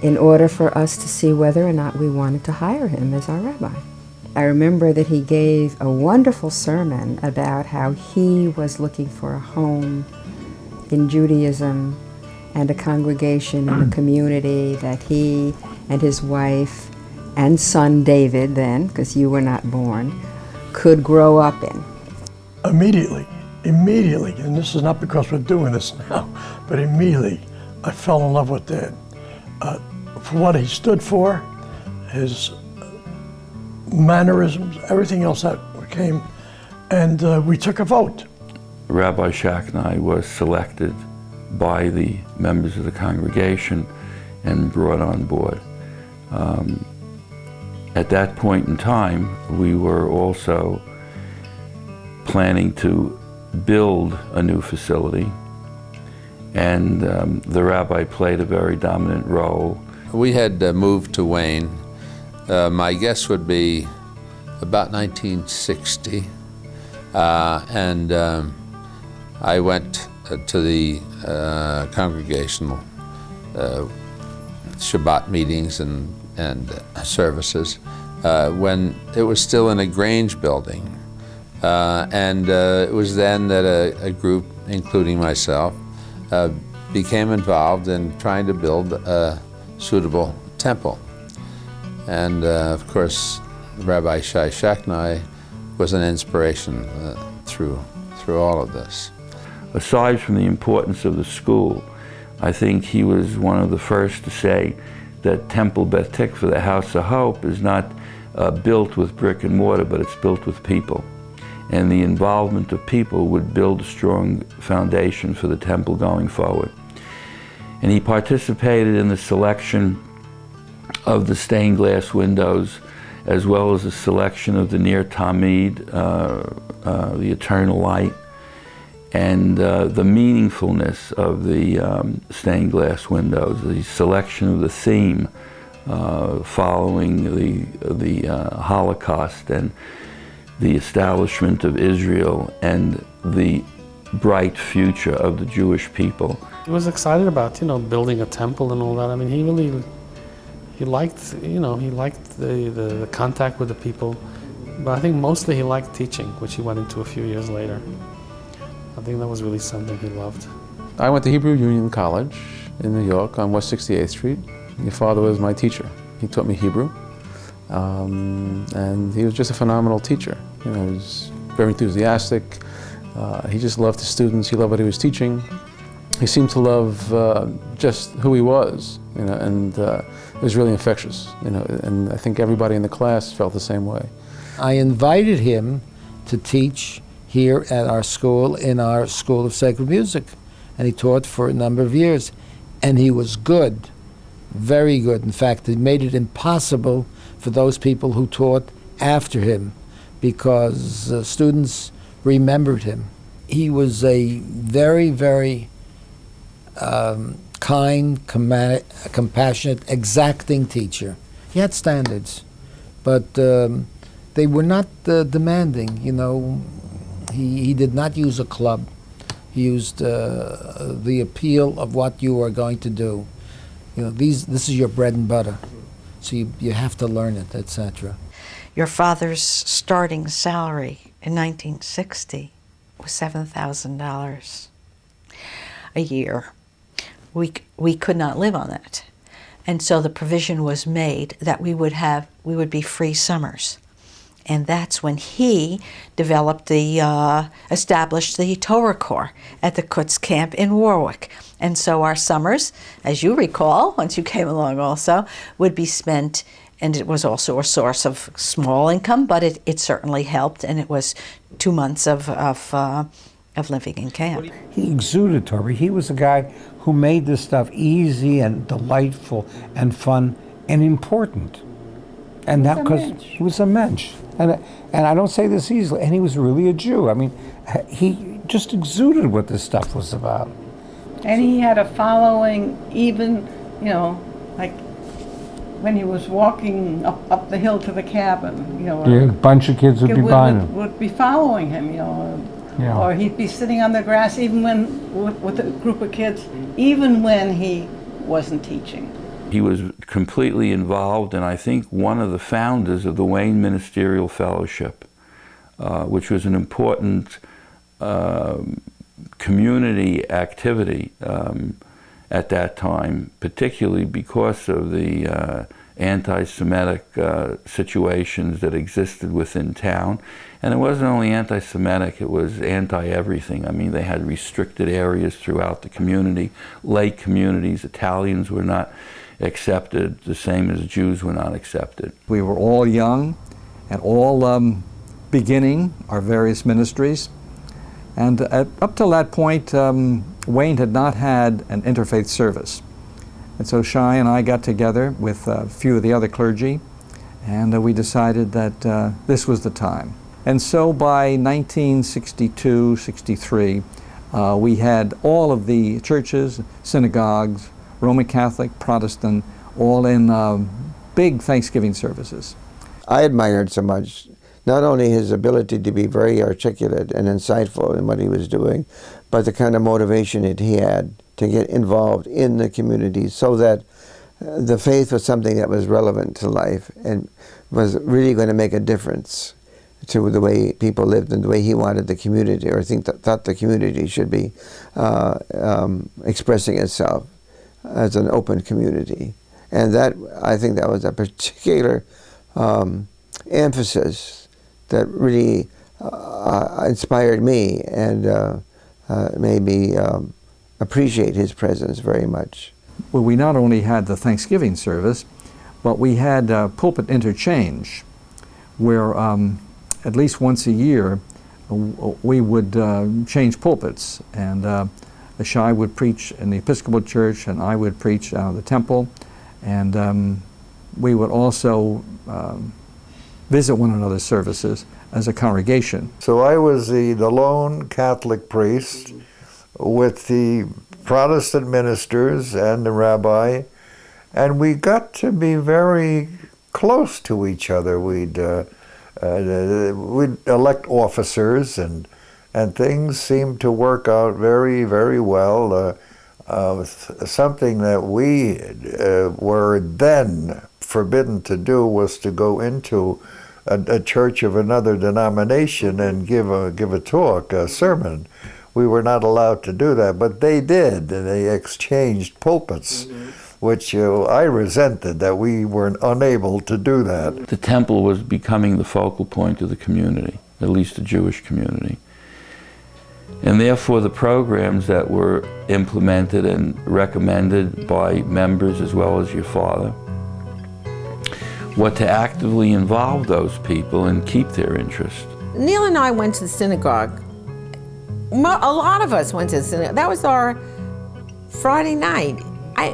in order for us to see whether or not we wanted to hire him as our rabbi. I remember that he gave a wonderful sermon about how he was looking for a home in Judaism and a congregation and a community that he and his wife and son David then, because you were not born, could grow up in. Immediately, and this is not because we're doing this now, but immediately I fell in love with Dad. For what he stood for, his mannerisms, everything else that came, and we took a vote. Rabbi Shacknai was selected by the members of the congregation and brought on board. At that point in time, we were also planning to build a new facility, and the rabbi played a very dominant role. We had moved to Wayne. My guess would be about 1960, and I went to the congregational Shabbat meetings and services when it was still in a Grange building. And it was then that a group, including myself, became involved in trying to build a suitable temple. And of course, Rabbi Shai Shacknai was an inspiration through all of this. Aside from the importance of the school, I think he was one of the first to say that Temple Beth Tikvah, the House of Hope, is not built with brick and mortar, but it's built with people. And the involvement of people would build a strong foundation for the temple going forward. And he participated in the selection of the stained glass windows, as well as the selection of the Ner Tamid, the eternal light, and the meaningfulness of the stained glass windows, the selection of the theme following the Holocaust and the establishment of Israel and the bright future of the Jewish people. He was excited about, building a temple and all that. I mean, he liked the contact with the people, but I think mostly he liked teaching, which he went into a few years later. I think that was really something he loved. I went to Hebrew Union College in New York on West 68th Street. Your father was my teacher. He taught me Hebrew, and he was just a phenomenal teacher. He was very enthusiastic. He just loved his students. He loved what he was teaching. He seemed to love just who he was, and it was really infectious, and I think everybody in the class felt the same way. I invited him to teach here at our school, in our School of Sacred Music, and he taught for a number of years, and he was good, very good. In fact, it made it impossible for those people who taught after him, because students remembered him. He was a very, very kind, compassionate, exacting teacher. He had standards, but they were not demanding. He did not use a club. He used the appeal of what you are going to do. This is your bread and butter, so you have to learn it, etc. Your father's starting salary in 1960 was $7,000 a year. We could not live on that. And so the provision was made that we would be free summers. And that's when he developed established the Torah Corps at the Kutz camp in Warwick. And so our summers, as you recall, once you came along also, would be spent, and it was also a source of small income, but it certainly helped, and it was 2 months of living in camp. He exuded Torah. He was a guy who made this stuff easy and delightful and fun and important. And that because he was a mensch. And I don't say this easily, and he was really a Jew. I mean, he just exuded what this stuff was about. And he had a following even, you know, like when he was walking up the hill to the cabin, you know. Yeah, a bunch of kids would be behind him. Would be following him, you know. Yeah. Or he'd be sitting on the grass even when, with a group of kids, even when he wasn't teaching. He was completely involved, and I think one of the founders of the Wayne Ministerial Fellowship, which was an important community activity at that time, particularly because of the anti-Semitic situations that existed within town. And it wasn't only anti-Semitic, it was anti-everything. I mean, they had restricted areas throughout the community, lake communities. Italians were not accepted, the same as Jews were not accepted. We were all young and all beginning our various ministries. And up till that point, Wayne had not had an interfaith service. And so Shai and I got together with a few of the other clergy, and we decided that this was the time. And so by 1962, 63, we had all of the churches, synagogues, Roman Catholic, Protestant, all in big Thanksgiving services. I admired so much, not only his ability to be very articulate and insightful in what he was doing, but the kind of motivation that he had to get involved in the community so that the faith was something that was relevant to life and was really going to make a difference to the way people lived and the way he wanted the community, or thought the community should be expressing itself as an open community. And that, I think that was a particular emphasis that really inspired me and made me appreciate his presence very much. Well, we not only had the Thanksgiving service, but we had pulpit interchange, where at least once a year we would change pulpits, and Shai would preach in the Episcopal Church and I would preach out of the temple, and we would also visit one another's services as a congregation. So I was the lone Catholic priest with the Protestant ministers and the rabbi, and we got to be very close to each other. We'd elect officers, and things seemed to work out very, very well. Something that we were then forbidden to do was to go into a church of another denomination and give a talk, a sermon. We were not allowed to do that, but they did, and they exchanged pulpits, which I resented, that we were unable to do that. The temple was becoming the focal point of the community, at least the Jewish community. And therefore the programs that were implemented and recommended by members as well as your father were to actively involve those people and keep their interest. Neil and I went to the synagogue. A lot of us went to the synagogue. That was our Friday night.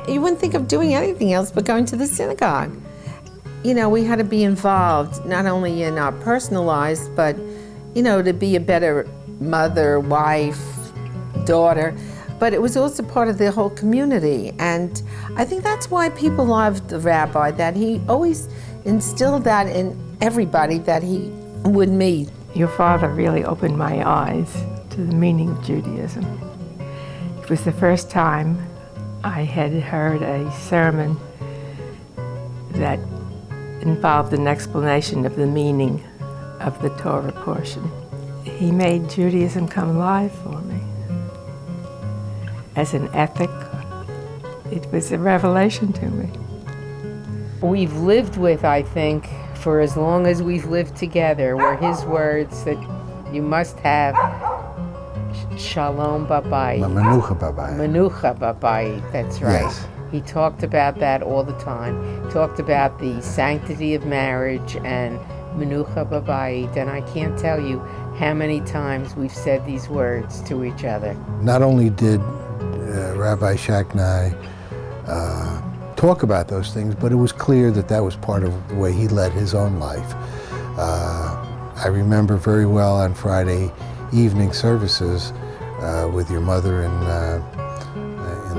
You wouldn't think of doing anything else but going to the synagogue. You know, we had to be involved, not only in our personal lives, but, you know, to be a better mother, wife, daughter, but it was also part of the whole community. And I think that's why people loved the rabbi, that he always instilled that in everybody that he would meet. Your father really opened my eyes to the meaning of Judaism. It was the first time I had heard a sermon that involved an explanation of the meaning of the Torah portion. He made Judaism come alive for me. As an ethic, it was a revelation to me. We've lived with, I think, for as long as we've lived together, were his words that you must have shalom babayit. Menucha babayit. Menucha babayit, that's right. Yes. He talked about that all the time. He talked about the sanctity of marriage and menucha babayit, and I can't tell you how many times we've said these words to each other. Not only did Rabbi Shacknai talk about those things, but it was clear that that was part of the way he led his own life. I remember very well on Friday evening services with your mother in the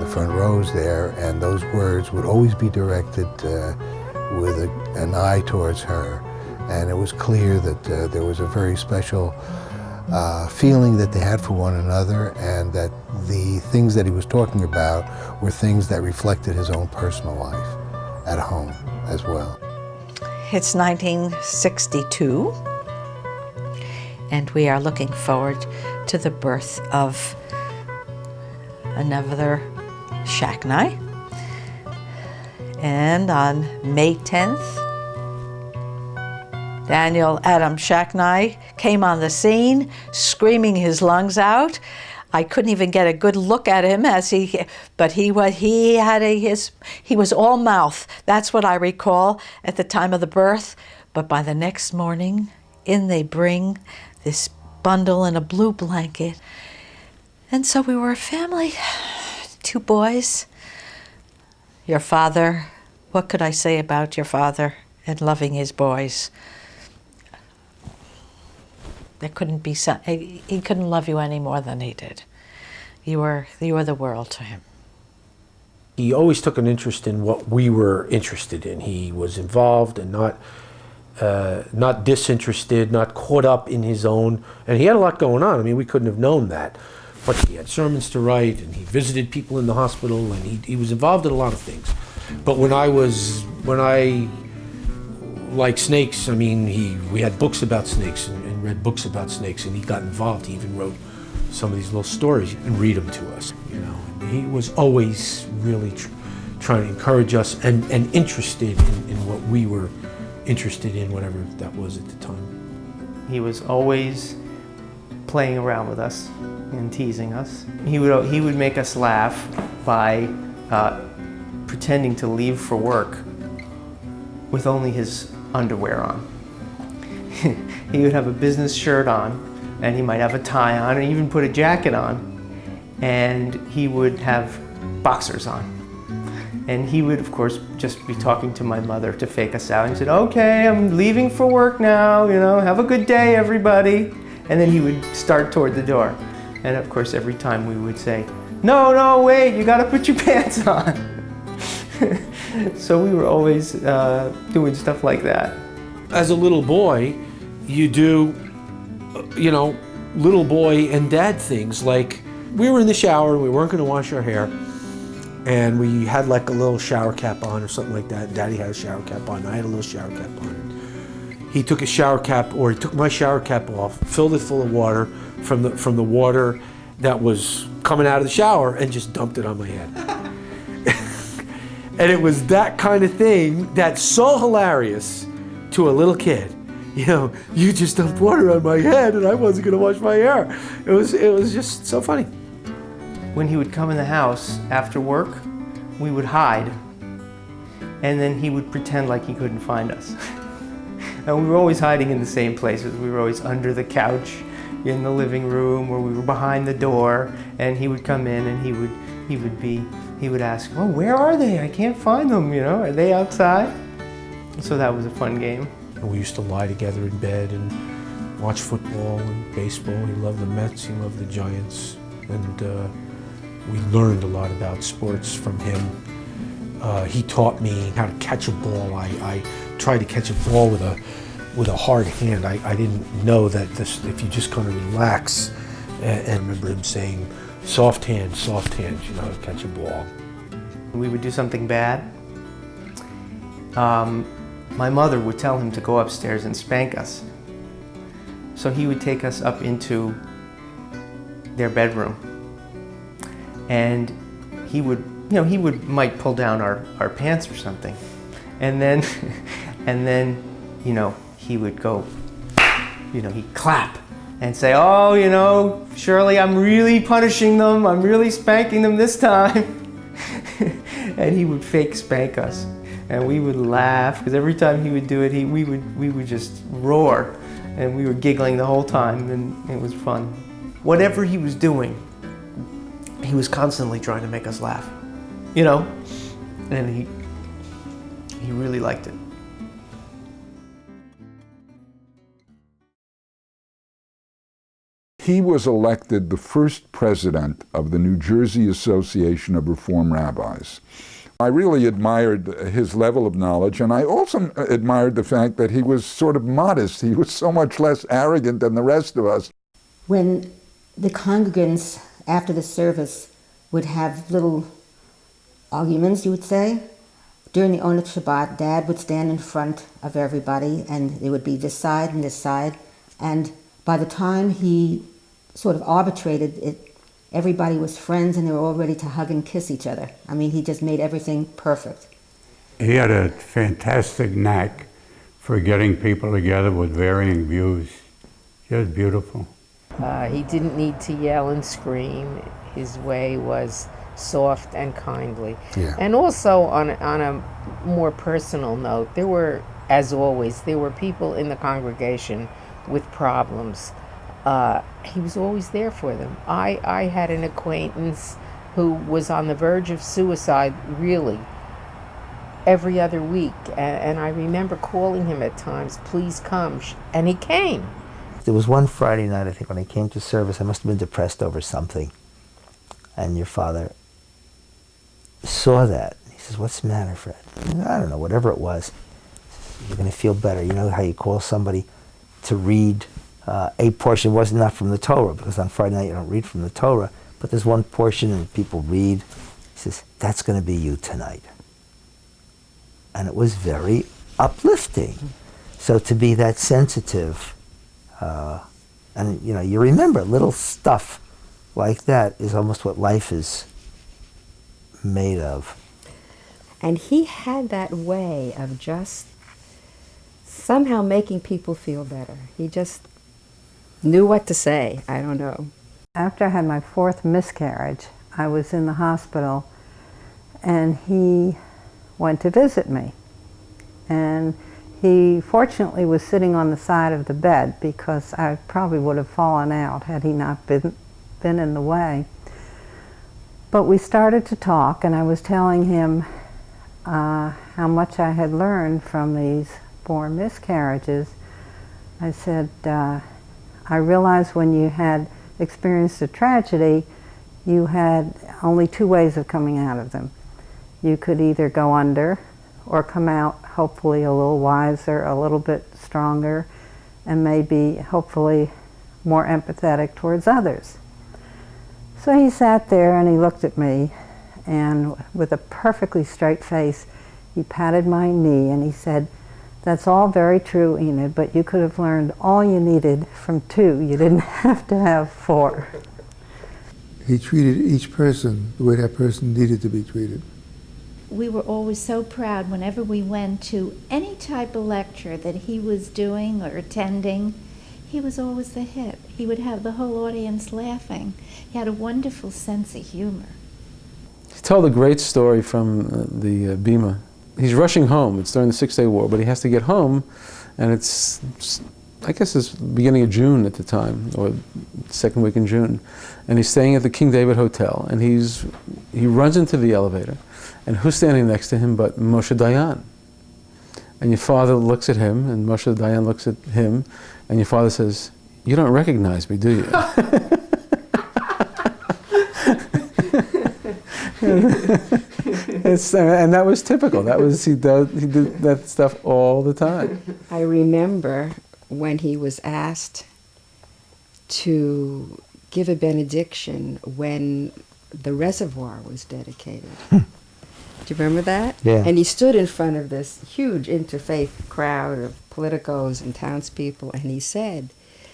front rows there, and those words would always be directed with an eye towards her. And it was clear that there was a very special feeling that they had for one another, and that the things that he was talking about were things that reflected his own personal life at home as well. It's 1962, and we are looking forward to the birth of another Shacknai. And on May 10th, Daniel Adam Shacknai came on the scene, screaming his lungs out. I couldn't even get a good look at him but he was all mouth. That's what I recall at the time of the birth. But by the next morning, in they bring this bundle and a blue blanket. And so we were a family, 2 boys. Your father, what could I say about your father and loving his boys? There couldn't be he couldn't love you any more than he did. You were the world to him. He always took an interest in what we were interested in. He was involved and not disinterested, not caught up in his own, and he had a lot going on. I mean, we couldn't have known that. But he had sermons to write, and he visited people in the hospital, and he was involved in a lot of things. But when I like snakes, I mean, we had books about snakes and read books about snakes, and he got involved. He even wrote some of these little stories and read them to us, you know. And he was always really trying to encourage us and interested in what we were interested in, whatever that was at the time. He was always playing around with us and teasing us. He would make us laugh by pretending to leave for work with only his underwear on. He would have a business shirt on, and he might have a tie on, and even put a jacket on, and he would have boxers on. And he would, of course, just be talking to my mother to fake us out. And he said, "Okay, I'm leaving for work now, you know, have a good day, everybody." And then he would start toward the door. And of course, every time we would say, no, wait, you gotta put your pants on. So we were always doing stuff like that. As a little boy, you do, you know, little boy and dad things. Like, we were in the shower and we weren't gonna wash our hair, and we had like a little shower cap on or something like that. Daddy had a shower cap on, I had a little shower cap on. He took his shower cap, or he took my shower cap off, filled it full of water from the water that was coming out of the shower, and just dumped it on my head. And it was that kind of thing that's so hilarious to a little kid. You know, you just dumped water on my head and I wasn't gonna wash my hair. It was just so funny. When he would come in the house after work, we would hide, and then he would pretend like he couldn't find us. And we were always hiding in the same places. We were always under the couch, in the living room, or we were behind the door, and he would come in and he would ask, "Oh, where are they? I can't find them, you know, are they outside?" So that was a fun game. We used to lie together in bed and watch football and baseball. He loved the Mets, he loved the Giants, and we learned a lot about sports from him. He taught me how to catch a ball. I tried to catch a ball with a hard hand. I didn't know that if you just kind of relax, and I remember him saying, soft hands, you know, how to catch a ball. We would do something bad. My mother would tell him to go upstairs and spank us. So he would take us up into their bedroom, and he would, you know, might pull down our pants or something, and then you know, he would go, you know, he'd clap and say, "Oh, you know, Shirley, I'm really punishing them. I'm really spanking them this time." And he would fake spank us, and we would laugh, because every time he would do it, we would just roar, and we were giggling the whole time, and it was fun. Whatever he was doing, he was constantly trying to make us laugh, you know, and He really liked it. He was elected the first president of the New Jersey Association of Reform Rabbis. I really admired his level of knowledge, and I also admired the fact that he was sort of modest. He was so much less arrogant than the rest of us. When the congregants, after the service, would have little arguments, you would say, during the Oneg Shabbat, Dad would stand in front of everybody, and there would be this side and this side, and by the time he sort of arbitrated it, everybody was friends and they were all ready to hug and kiss each other. I mean, he just made everything perfect. He had a fantastic knack for getting people together with varying views. Just beautiful. He didn't need to yell and scream. His way was soft and kindly. Yeah. And also on a more personal note, there were, as always, there were people in the congregation with problems. He was always there for them. I had an acquaintance who was on the verge of suicide, really, every other week. And I remember calling him at times, please come, and he came. There was one Friday night, I think, when I came to service, I must have been depressed over something. And your father saw that. He says, what's the matter, Fred? I don't know, whatever it was. You're going to feel better. You know how you call somebody to read a portion, was not from the Torah, because on Friday night you don't read from the Torah, but there's one portion and people read. He says, that's going to be you tonight. And it was very uplifting. So to be that sensitive, and you know, you remember little stuff like that is almost what life is made of. And he had that way of just somehow making people feel better. He just knew what to say. I don't know. After I had my 4th miscarriage, I was in the hospital and he went to visit me. And he fortunately was sitting on the side of the bed because I probably would have fallen out had he not been in the way. But we started to talk and I was telling him how much I had learned from these 4 miscarriages. I said, I realized when you had experienced a tragedy, you had only 2 ways of coming out of them. You could either go under or come out hopefully a little wiser, a little bit stronger, and maybe hopefully more empathetic towards others. So he sat there and he looked at me, and with a perfectly straight face, he patted my knee and he said, that's all very true, Enid, but you could have learned all you needed from 2. You didn't have to have 4. He treated each person the way that person needed to be treated. We were always so proud whenever we went to any type of lecture that he was doing or attending. He was always the hit. He would have the whole audience laughing. He had a wonderful sense of humor. He told a great story from the Bima. He's rushing home. It's during the 6-Day War, but he has to get home, and it's, I guess it's beginning of June at the time, or 2nd week in June, and he's staying at the King David Hotel, and he runs into the elevator, and who's standing next to him but Moshe Dayan? And your father looks at him, and Moshe Dayan looks at him, and your father says, you don't recognize me, do you? And that was typical. That was he did that stuff all the time. I remember when he was asked to give a benediction when the reservoir was dedicated. Do you remember that? Yeah. And he stood in front of this huge interfaith crowd of politicos and townspeople, and he said,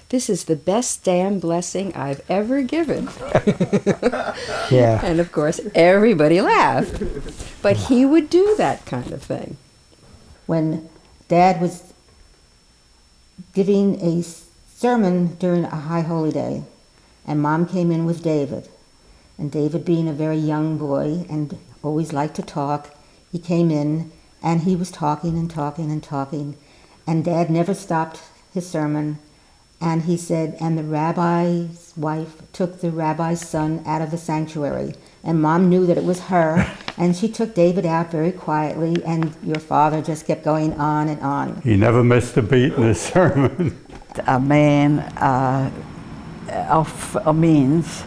this is the best damn blessing I've ever given. Yeah. And of course, everybody laughed. But he would do that kind of thing. When Dad was giving a sermon during a high holy day, and Mom came in with David, and David being a very young boy and always liked to talk, he came in and he was talking and talking and talking, and Dad never stopped his sermon. And he said, and the rabbi's wife took the rabbi's son out of the sanctuary. And Mom knew that it was her, and she took David out very quietly, and your father just kept going on and on. He never missed a beat in his sermon. A man of means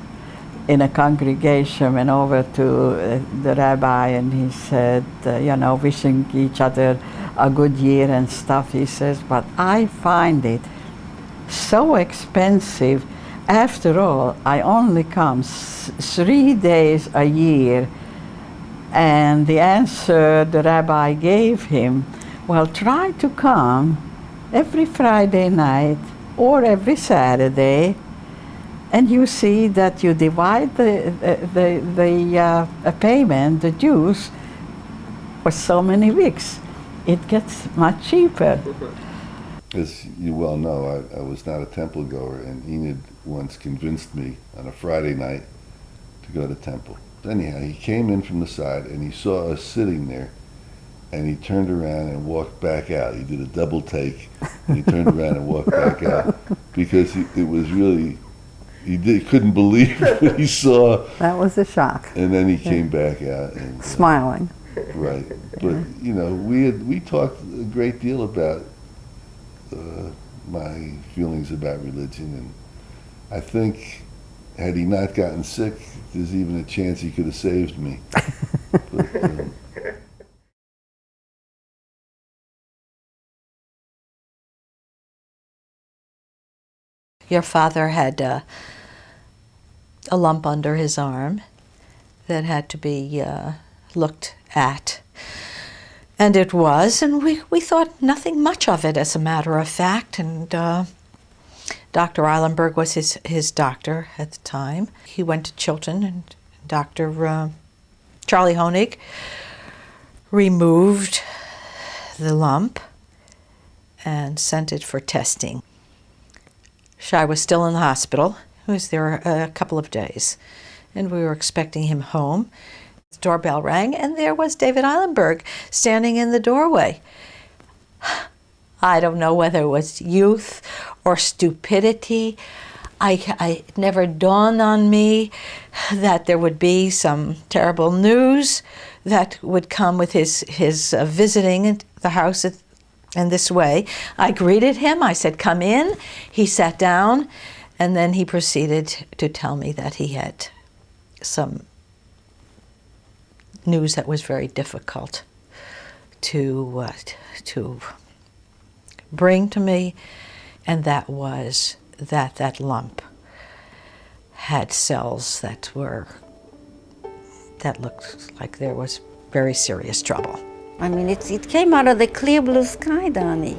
in a congregation went over to the rabbi, and he said, wishing each other a good year and stuff. He says, but I find it so expensive. After all, I only come 3 days a year. And the answer the rabbi gave him, well, try to come every Friday night or every Saturday, and you see that you divide the payment, the dues, for so many weeks. It gets much cheaper. As you well know, I was not a temple goer, and Enid once convinced me on a Friday night to go to temple. Anyhow, he came in from the side and he saw us sitting there, and he turned around and walked back out. He did a double take, and he turned around and walked back out because it was really, couldn't believe what he saw. That was a shock. And then he came back out and smiling. Right, but we talked a great deal about my feelings about religion, and I think had he not gotten sick, there's even a chance he could have saved me. But, Your father had a lump under his arm that had to be looked at. And it was, and we thought nothing much of it, as a matter of fact. And Dr. Eilenberg was his doctor at the time. He went to Chilton, and Dr. Charlie Honig removed the lump and sent it for testing. Shai was still in the hospital. He was there a couple of days, and we were expecting him home. The doorbell rang, and there was David Eilenberg standing in the doorway. I don't know whether it was youth or stupidity. It never dawned on me that there would be some terrible news that would come with his visiting the house in this way. I greeted him. I said, "Come in." He sat down, and then he proceeded to tell me that he had some news that was very difficult to bring to me, and that was that lump had cells that looked like there was very serious trouble. I mean, it came out of the clear blue sky, Donnie.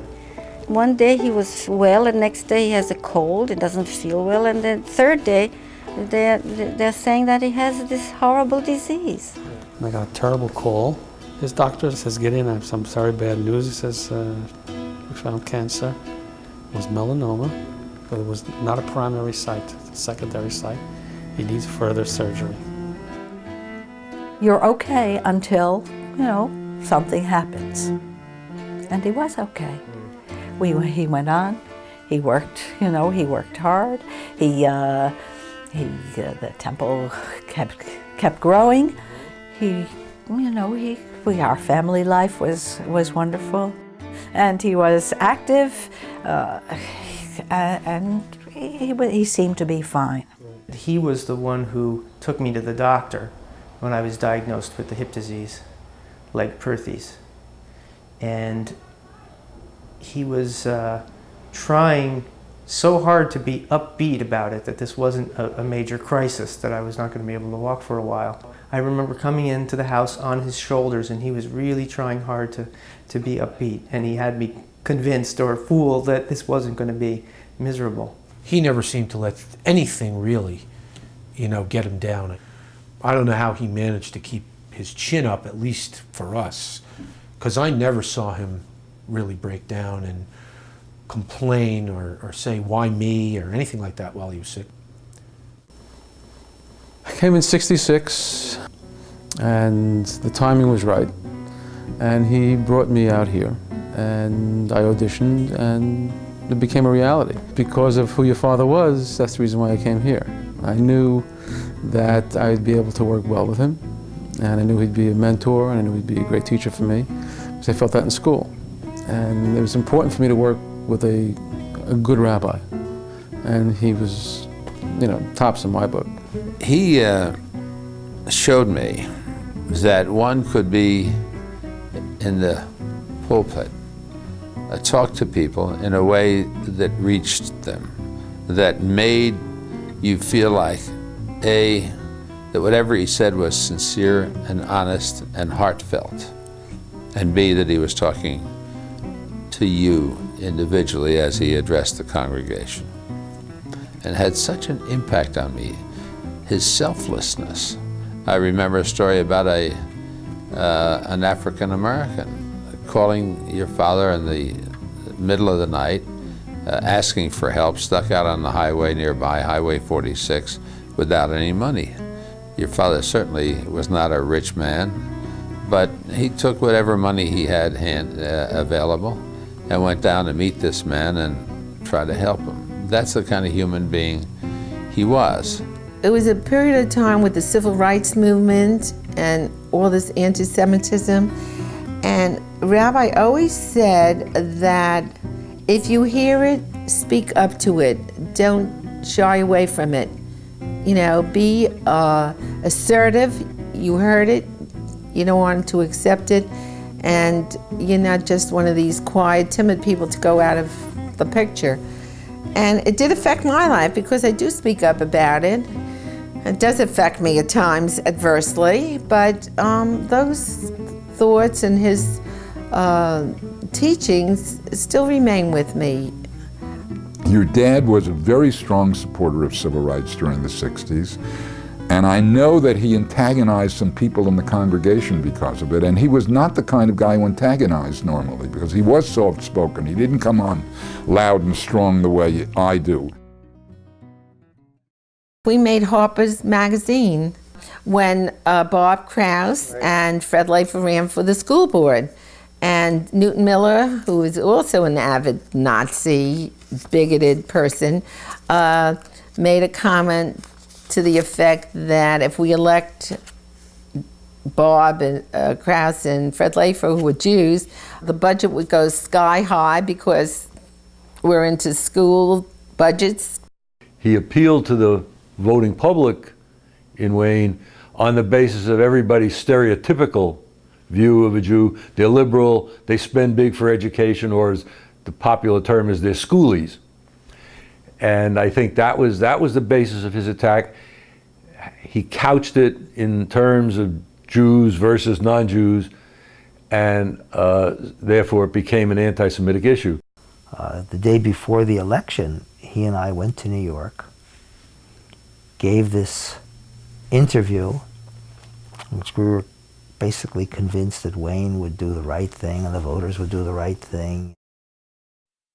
One day he was well, and next day he has a cold, and doesn't feel well, and then third day they're saying that he has this horrible disease. I got a terrible call. His doctor says, "Get in, I have some very bad news." He says, "We found cancer. It was melanoma, but it was not a primary site, it's a secondary site. He needs further surgery." You're okay until, something happens. And he was okay. He went on. He worked, he worked hard. The temple kept growing. Our family life was wonderful, and he was active, and he seemed to be fine. He was the one who took me to the doctor when I was diagnosed with the hip disease, leg Perthes, and he was trying so hard to be upbeat about it that this wasn't a major crisis, that I was not going to be able to walk for a while. I remember coming into the house on his shoulders, and he was really trying hard to be upbeat, and he had me convinced or fooled that this wasn't going to be miserable. He never seemed to let anything really, get him down. I don't know how he managed to keep his chin up, at least for us, because I never saw him really break down and complain or say, "Why me?" or anything like that while he was sick. I came in '66, and the timing was right, and he brought me out here, and I auditioned, and it became a reality. Because of who your father was, that's the reason why I came here. I knew that I'd be able to work well with him, and I knew he'd be a mentor, and I knew he'd be a great teacher for me, because I felt that in school. And it was important for me to work with a good rabbi, and he was, tops in my book. He showed me that one could be in the pulpit, talk to people in a way that reached them, that made you feel like, A, that whatever he said was sincere and honest and heartfelt, and B, that he was talking to you individually as he addressed the congregation. And had such an impact on me, his selflessness. I remember a story about an African American calling your father in the middle of the night, asking for help, stuck out on the highway nearby, Highway 46, without any money. Your father certainly was not a rich man, but he took whatever money he had available and went down to meet this man and try to help him. That's the kind of human being he was. It was a period of time with the civil rights movement and all this anti-Semitism. And Rabbi always said that if you hear it, speak up to it. Don't shy away from it. Be assertive. You heard it. You don't want to accept it. And you're not just one of these quiet, timid people to go out of the picture. And it did affect my life because I do speak up about it. It does affect me at times adversely, but those thoughts and his teachings still remain with me. Your dad was a very strong supporter of civil rights during the 60s, and I know that he antagonized some people in the congregation because of it, and he was not the kind of guy who antagonized normally, because he was soft-spoken. He didn't come on loud and strong the way I do. We made Harper's Magazine when Bob Krause and Fred Lafer ran for the school board. And Newton Miller, who is also an avid Nazi, bigoted person, made a comment to the effect that if we elect Bob and Krause and Fred Lafer, who were Jews, the budget would go sky high because we're into school budgets. He appealed to the voting public in Wayne on the basis of everybody's stereotypical view of a Jew. They're liberal, they spend big for education, or as the popular term is, they're schoolies. And I think that was the basis of his attack. He couched it in terms of Jews versus non-Jews, and therefore it became an anti-Semitic issue. The day before the election, he and I went to New York, gave this interview, which we were basically convinced that Wayne would do the right thing and the voters would do the right thing.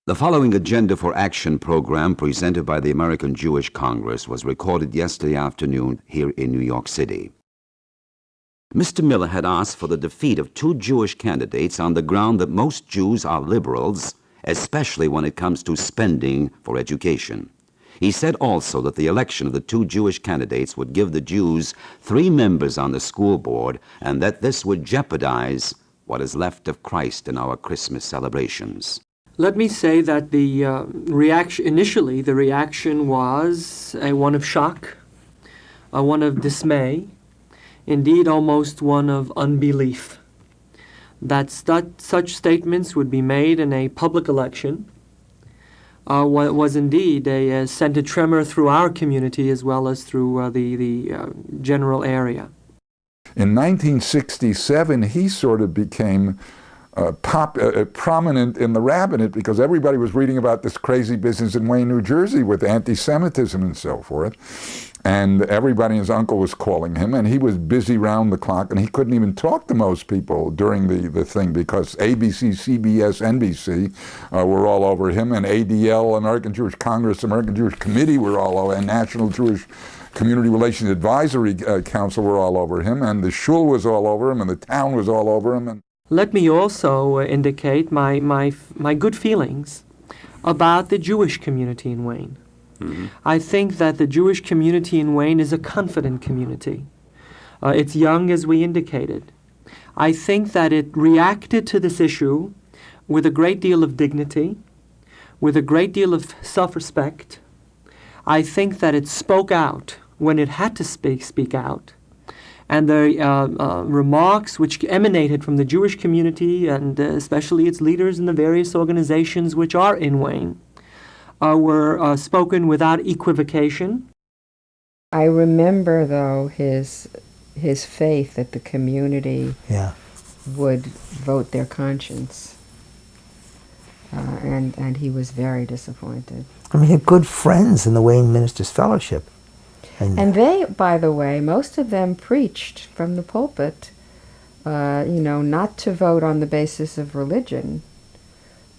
The following Agenda for Action program presented by the American Jewish Congress was recorded yesterday afternoon here in New York City. Mr. Miller had asked for the defeat of two Jewish candidates on the ground that most Jews are liberals, especially when it comes to spending for education. He said also that the election of the two Jewish candidates would give the Jews 3 members on the school board, and that this would jeopardize what is left of Christ in our Christmas celebrations. Let me say that the initially the reaction was one of shock, one of dismay, indeed almost one of unbelief, that such statements would be made in a public election. Was indeed sent a tremor through our community as well as through the general area. In 1967, he sort of became prominent in the rabbinate because everybody was reading about this crazy business in Wayne, New Jersey with anti-Semitism and so forth. And everybody, his uncle was calling him, and he was busy round the clock, and he couldn't even talk to most people during the thing because ABC, CBS, NBC were all over him, and ADL, American Jewish Congress, American Jewish Committee were all over, and National Jewish Community Relations Advisory Council were all over him, and the shul was all over him, and the town was all over him. And let me also indicate my good feelings about the Jewish community in Wayne. I think that the Jewish community in Wayne is a confident community. It's young, as we indicated. I think that it reacted to this issue with a great deal of dignity, with a great deal of self-respect. I think that it spoke out when it had to speak out. And the remarks which emanated from the Jewish community, and especially its leaders in the various organizations which are in Wayne, were spoken without equivocation. I remember, though, his faith that the community would vote their conscience. And he was very disappointed. I mean, he had good friends in the Wayne Ministers Fellowship. And they, by the way, most of them preached from the pulpit, not to vote on the basis of religion,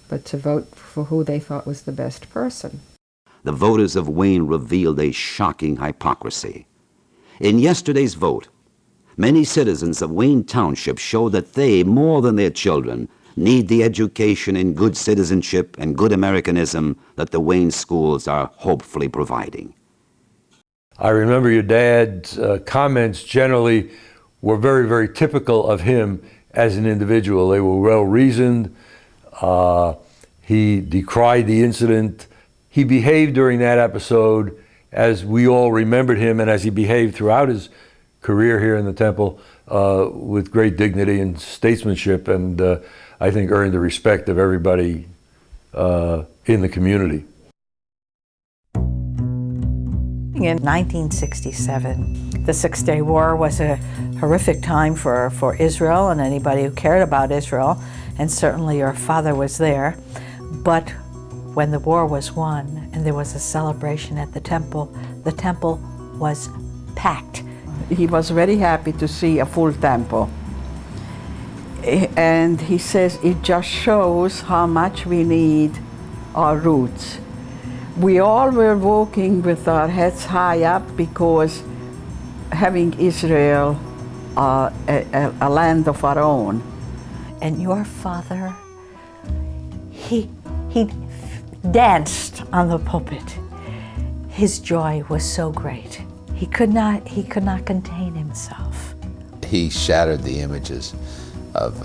but to vote for who they thought was the best person. The voters of Wayne revealed a shocking hypocrisy. In yesterday's vote, many citizens of Wayne Township showed that they, more than their children, need the education in good citizenship and good Americanism that the Wayne schools are hopefully providing. I remember your dad's comments generally were very, very typical of him as an individual. They were well-reasoned. He decried the incident. He behaved during that episode as we all remembered him and as he behaved throughout his career here in the temple with great dignity and statesmanship, and I think earned the respect of everybody in the community. In 1967, the Six-Day War was a horrific time for Israel and anybody who cared about Israel, and certainly your father was there. But when the war was won and there was a celebration at the temple was packed. He was very happy to see a full temple. And he says it just shows how much we need our roots. We all were walking with our heads high up because having Israel a land of our own. And your father, he danced on the pulpit. His joy was so great. He could not contain himself. He shattered the images of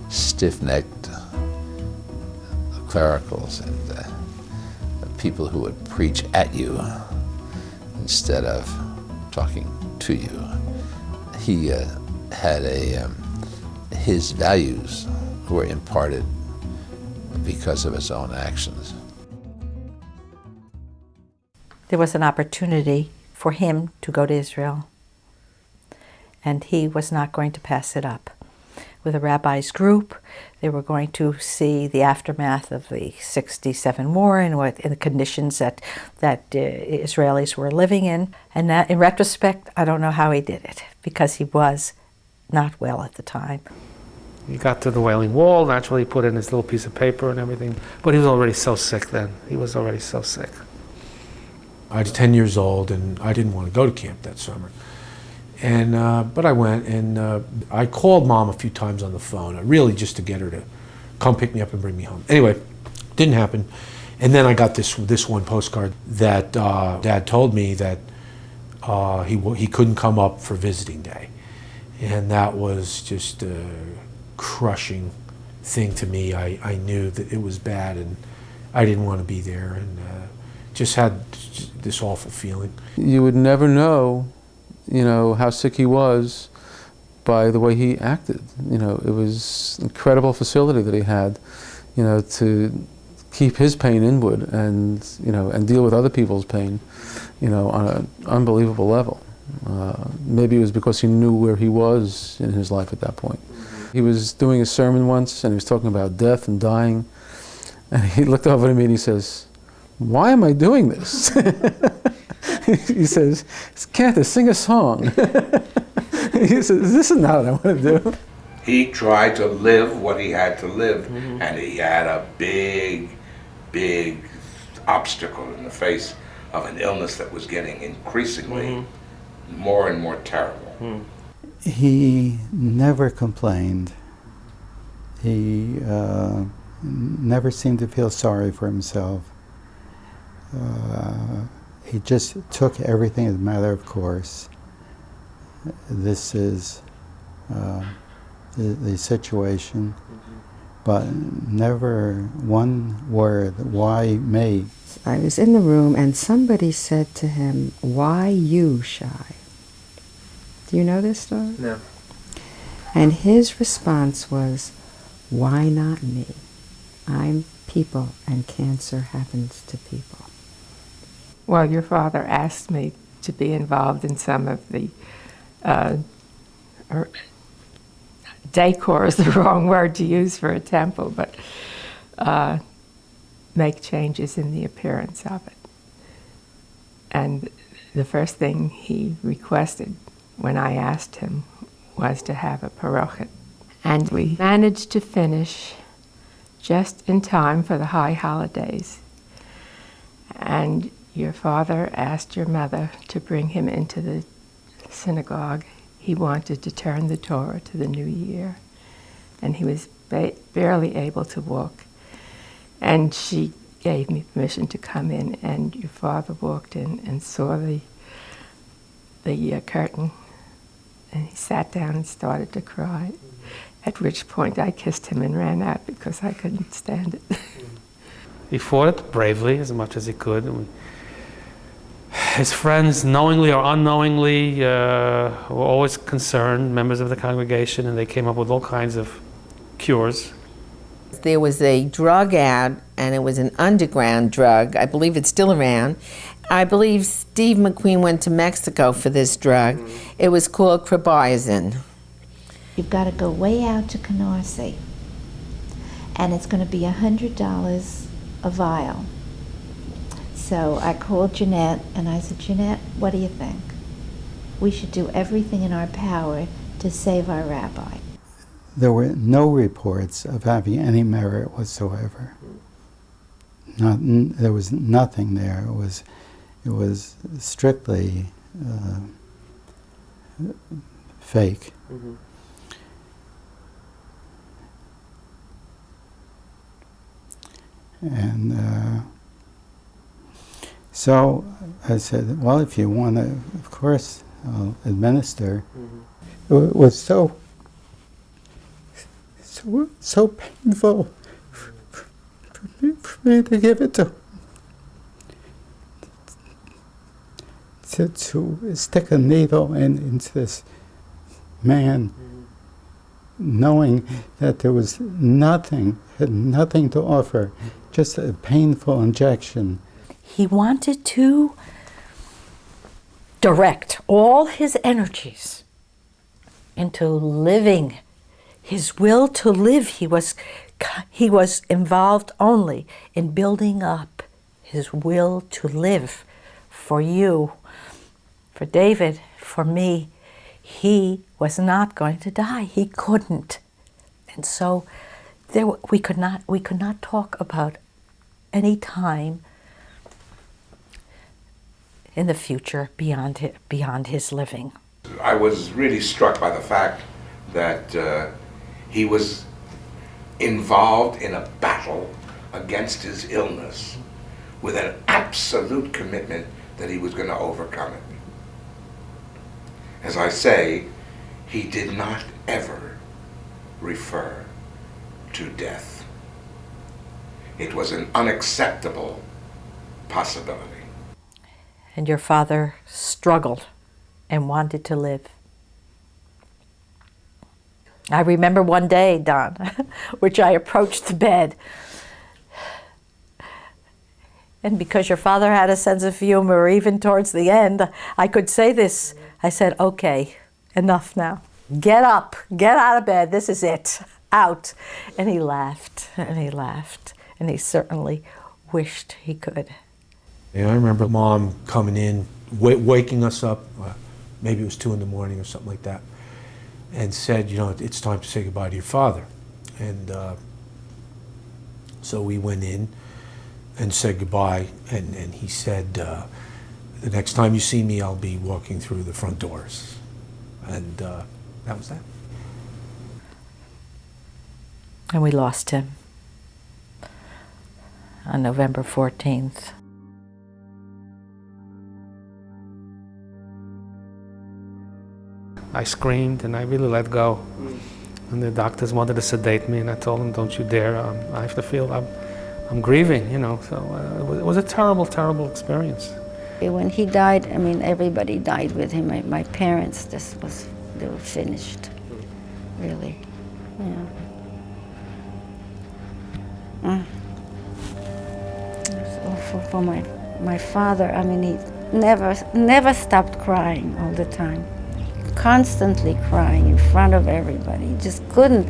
stiff-necked clericals and people who would preach at you instead of talking to you. He had his values were imparted because of his own actions. There was an opportunity for him to go to Israel, and he was not going to pass it up. With a rabbi's group, they were going to see the aftermath of the '67 war and in the conditions that Israelis were living in. And that, in retrospect, I don't know how he did it, because he was not well at the time. He got to the Wailing Wall, naturally put in his little piece of paper and everything, but he was already so sick then. He was already so sick. I was 10 years old and I didn't want to go to camp that summer. And but I went, and I called Mom a few times on the phone, really just to get her to come pick me up and bring me home. Anyway, didn't happen. And then I got this one postcard that Dad told me that he couldn't come up for visiting day. And that was just a crushing thing to me. I knew that it was bad and I didn't want to be there, and just had this awful feeling. You would never know, how sick he was by the way he acted. It was an incredible facility that he had, to keep his pain inward and, and deal with other people's pain, on an unbelievable level. Maybe it was because he knew where he was in his life at that point. He was doing a sermon once and he was talking about death and dying, and he looked over at me and he says, "Why am I doing this?" He says, "Cantor, sing a song." He says, "This is not what I want to do." He tried to live what he had to live, and he had a big, big obstacle in the face of an illness that was getting increasingly more and more terrible. He never complained. He never seemed to feel sorry for himself. He just took everything as a matter of course. This is the situation, but never one word, why me? I was in the room and somebody said to him, "Why you, Shai?" Do you know this story? No. And his response was, "Why not me? I'm people and cancer happens to people." Well, your father asked me to be involved in some of the decor is the wrong word to use for a temple, but make changes in the appearance of it. And the first thing he requested when I asked him was to have a parochet. And we managed to finish just in time for the high holidays. And your father asked your mother to bring him into the synagogue. He wanted to turn the Torah to the new year, and he was barely able to walk. And she gave me permission to come in, and your father walked in and saw the curtain, and he sat down and started to cry, at which point I kissed him and ran out because I couldn't stand it. He fought it bravely as much as he could. And his friends, knowingly or unknowingly, were always concerned, members of the congregation, and they came up with all kinds of cures. There was a drug ad, and it was an underground drug. I believe it's still around. I believe Steve McQueen went to Mexico for this drug. It was called cribazin. You've got to go way out to Canarsie, and it's going to be $100 a vial. So I called Jeanette, and I said, "Jeanette, what do you think? We should do everything in our power to save our rabbi." There were no reports of having any merit whatsoever. There was nothing there. It was strictly fake. Mm-hmm. And so I said, well, if you want to, of course, I'll administer. Mm-hmm. It was so painful for me to give it to stick a needle into this man, knowing that there was nothing, had nothing to offer, just a painful injection. He wanted to direct all his energies into living. His will to live, he was involved only in building up his will to live for you, for David, for me. He was not going to die. He couldn't. And so we could not talk about any time in the future beyond his living. I was really struck by the fact that he was involved in a battle against his illness with an absolute commitment that he was going to overcome it. As I say, he did not ever refer to death. It was an unacceptable possibility. And your father struggled and wanted to live. I remember one day, Don, which I approached the bed. And because your father had a sense of humor, even towards the end, I could say this. I said, "Okay, enough now. Get up, get out of bed, this is it, out." And he laughed, and he laughed, and he certainly wished he could. And I remember Mom coming in, waking us up, maybe it was 2 in the morning or something like that, and said, "You know, it's time to say goodbye to your father." And so we went in and said goodbye, and he said, "The next time you see me, I'll be walking through the front doors." And that was that. And we lost him. on November 14th. I screamed and I really let go. And the doctors wanted to sedate me, and I told them, don't you dare. I have to feel I'm grieving, you know. So it was a terrible, terrible experience. When he died, I mean, everybody died with him. My parents, they were finished, really. Yeah. It was awful for my father. I mean, he never stopped crying all the time. Constantly crying in front of everybody. He just couldn't,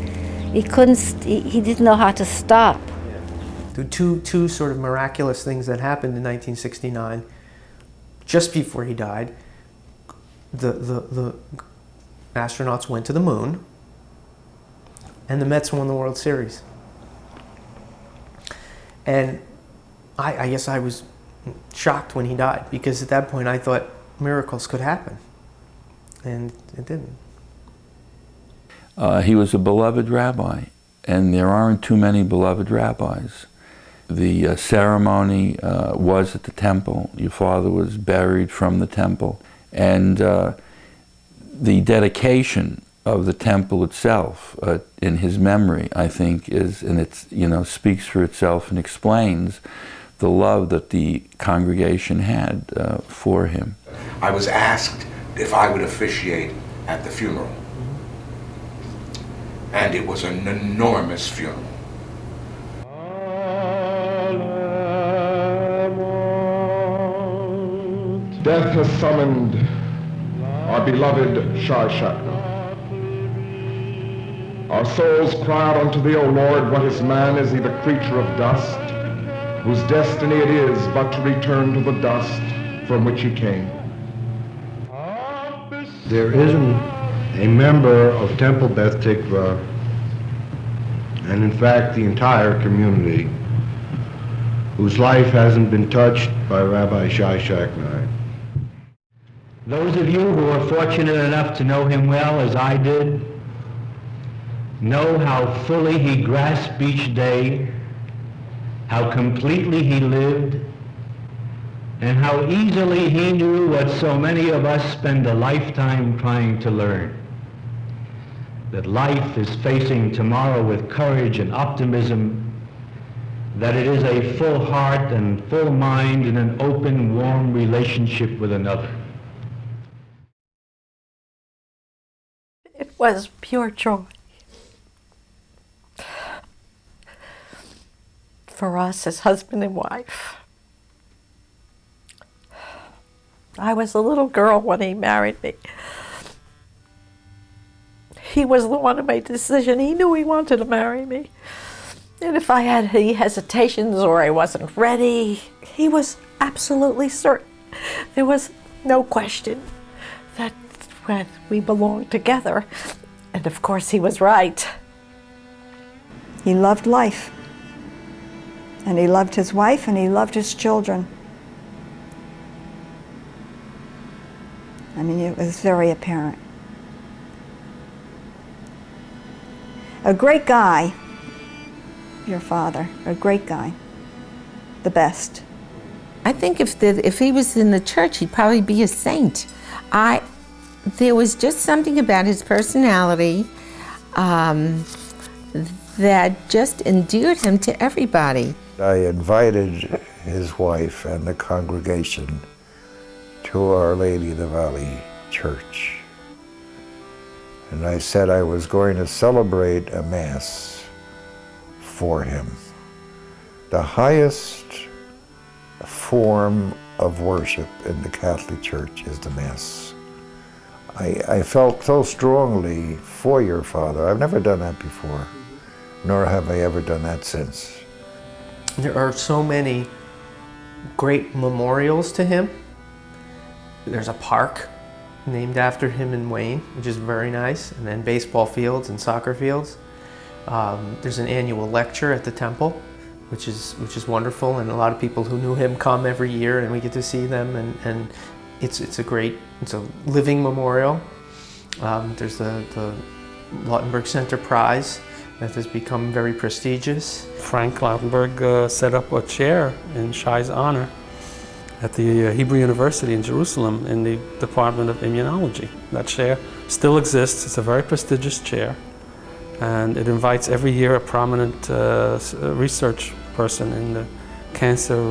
he didn't know how to stop. Two sort of miraculous things that happened in 1969. Just before he died, the astronauts went to the moon, and the Mets won the World Series. And I guess I was shocked when he died, because at that point I thought miracles could happen. And it didn't. He was a beloved rabbi, and there aren't too many beloved rabbis. The ceremony was at the temple. Your father was buried from the temple. And the dedication of the temple itself in his memory, I think, speaks for itself and explains the love that the congregation had for him. I was asked if I would officiate at the funeral. And it was an enormous funeral. Death has summoned our beloved Shai Shacknai. Our souls cry out unto thee, O Lord, what is man? Is he the creature of dust, whose destiny it is but to return to the dust from which he came? There isn't a member of Temple Beth Tikvah, and in fact the entire community, whose life hasn't been touched by Rabbi Shai Shacknai. Those of you who are fortunate enough to know him well, as I did, know how fully he grasped each day, how completely he lived, and how easily he knew what so many of us spend a lifetime trying to learn. That life is facing tomorrow with courage and optimism, that it is a full heart and full mind in an open, warm relationship with another. It was pure joy. For us as husband and wife. I was a little girl when he married me. He was the one who made the decision. He knew he wanted to marry me. And if I had any hesitations or I wasn't ready, he was absolutely certain. There was no question that we belonged together. And of course he was right. He loved life. And he loved his wife and he loved his children. I mean, it was very apparent. A great guy, your father, a great guy, the best. I think if he was in the church, he'd probably be a saint. There was just something about his personality that just endeared him to everybody. I invited his wife and the congregation to Our Lady of the Valley Church. And I said I was going to celebrate a Mass for him. The highest form of worship in the Catholic Church is the Mass. I felt so strongly for your father. I've never done that before, nor have I ever done that since. There are so many great memorials to him. There's a park named after him in Wayne, which is very nice, and then baseball fields and soccer fields. There's an annual lecture at the temple, which is wonderful, and a lot of people who knew him come every year, and we get to see them, and it's a living memorial. There's the Lautenberg Center Prize, that has become very prestigious. Frank Lautenberg set up a chair in Shai's honor at the Hebrew University in Jerusalem in the Department of Immunology. That chair still exists. It's a very prestigious chair, and it invites every year a prominent research person in the cancer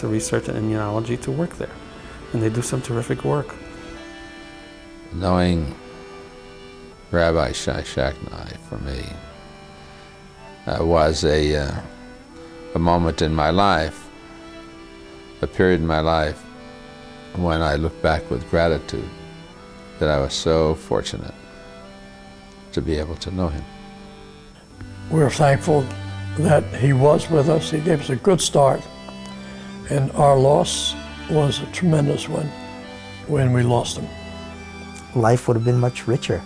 research and immunology to work there, and they do some terrific work. Knowing Rabbi Shai Shacknai for me was a moment in my life, a period in my life when I look back with gratitude that I was so fortunate to be able to know him. We're thankful that he was with us. He gave us a good start, and our loss was a tremendous one when we lost him. Life would have been much richer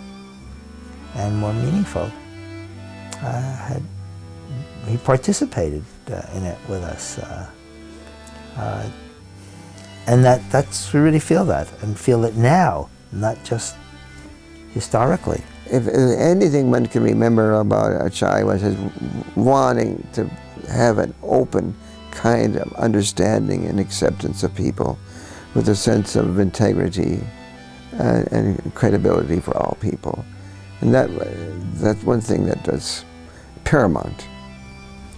and more meaningful had he participated in it with us. And that's, we really feel that, and feel it now, not just historically. If anything one can remember about Shai was his wanting to have an open kind of understanding and acceptance of people with a sense of integrity and credibility for all people. And that's one thing that was paramount.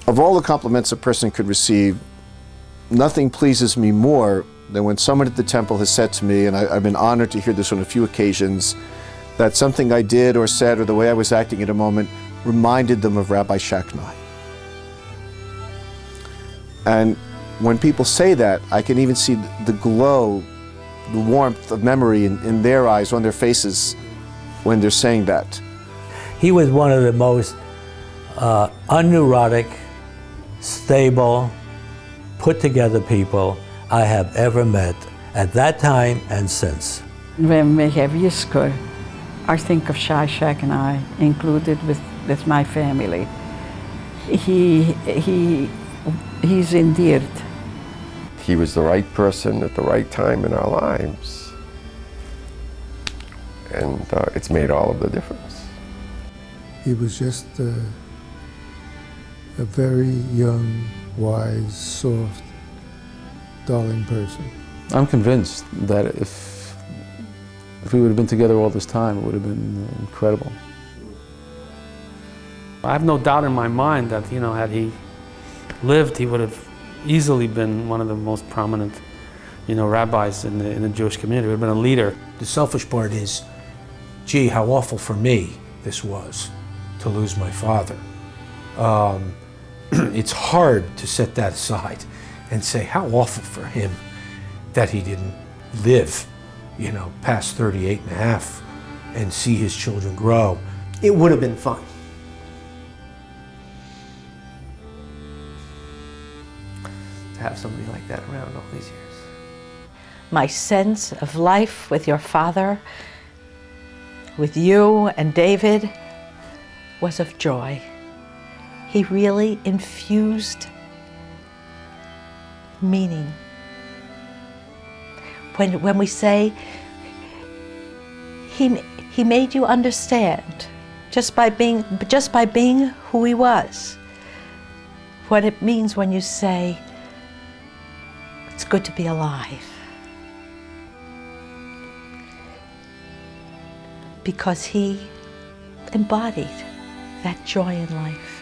Of all the compliments a person could receive, nothing pleases me more than when someone at the temple has said to me, and I've been honored to hear this on a few occasions, that something I did or said or the way I was acting at a moment reminded them of Rabbi Shacknai. And when people say that, I can even see the glow, the warmth of memory in their eyes, on their faces, when they're saying that. He was one of the most unneurotic, stable, put-together people I have ever met at that time and since. When we have Yizkor, I think of Shai Shacknai, included with my family. He's endeared. He was the right person at the right time in our lives. And it's made all of the difference. He was just a very young, wise, soft, darling person. I'm convinced that if we would have been together all this time, it would have been incredible. I have no doubt in my mind that, you know, had he lived, he would have easily been one of the most prominent, you know, rabbis in the Jewish community. He would have been a leader. The selfish part is, gee, how awful for me this was to lose my father. It's hard to set that aside and say how awful for him that he didn't live, you know, past 38 and a half and see his children grow. It would have been fun. To have somebody like that around all these years. My sense of life with your father, with you and David, was of joy. He really infused meaning. When we say he made you understand just by being who he was, what it means when you say it's good to be alive. Because he embodied that joy in life.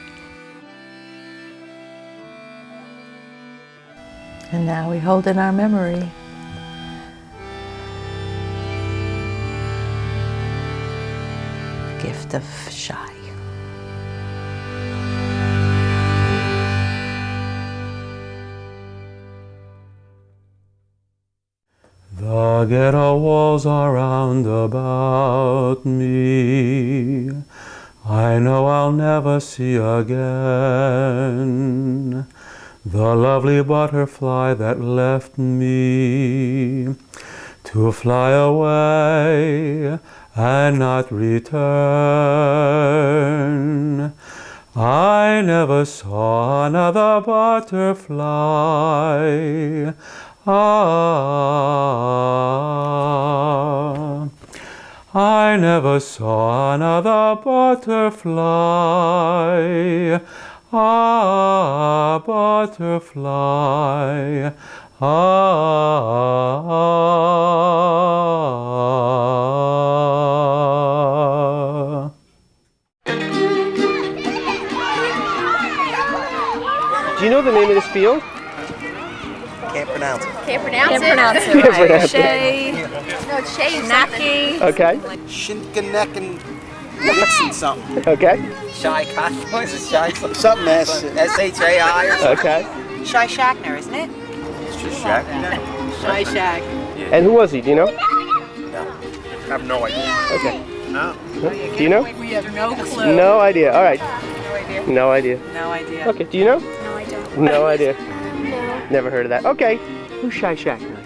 And now we hold in our memory the gift of Shai. The ghetto walls are round about me. I know I'll never see again the lovely butterfly that left me to fly away and not return. I never saw another butterfly. I never saw another butterfly. Ah, butterfly. Ah. Do you know the name of this field? Can't pronounce it. Can't pronounce Can't it. pronounce it. Can't pronounce it. Shay. No, it's Shay Shacknai. Okay. Shinkanek and Nixon something. Okay. Shai What is it? Shai something S. S-H-A-I or something. Okay. Shai Shacknai, isn't it? It's just Shack. Shai Shack. And who was he? Do you know? No. I have no idea. Okay. No. Do you know? We have no clue. No idea. All right. No idea. No idea. No idea. Okay. Do you know? No, I don't. No idea. No. Never heard of that. Okay. Who's Shai Shacknai?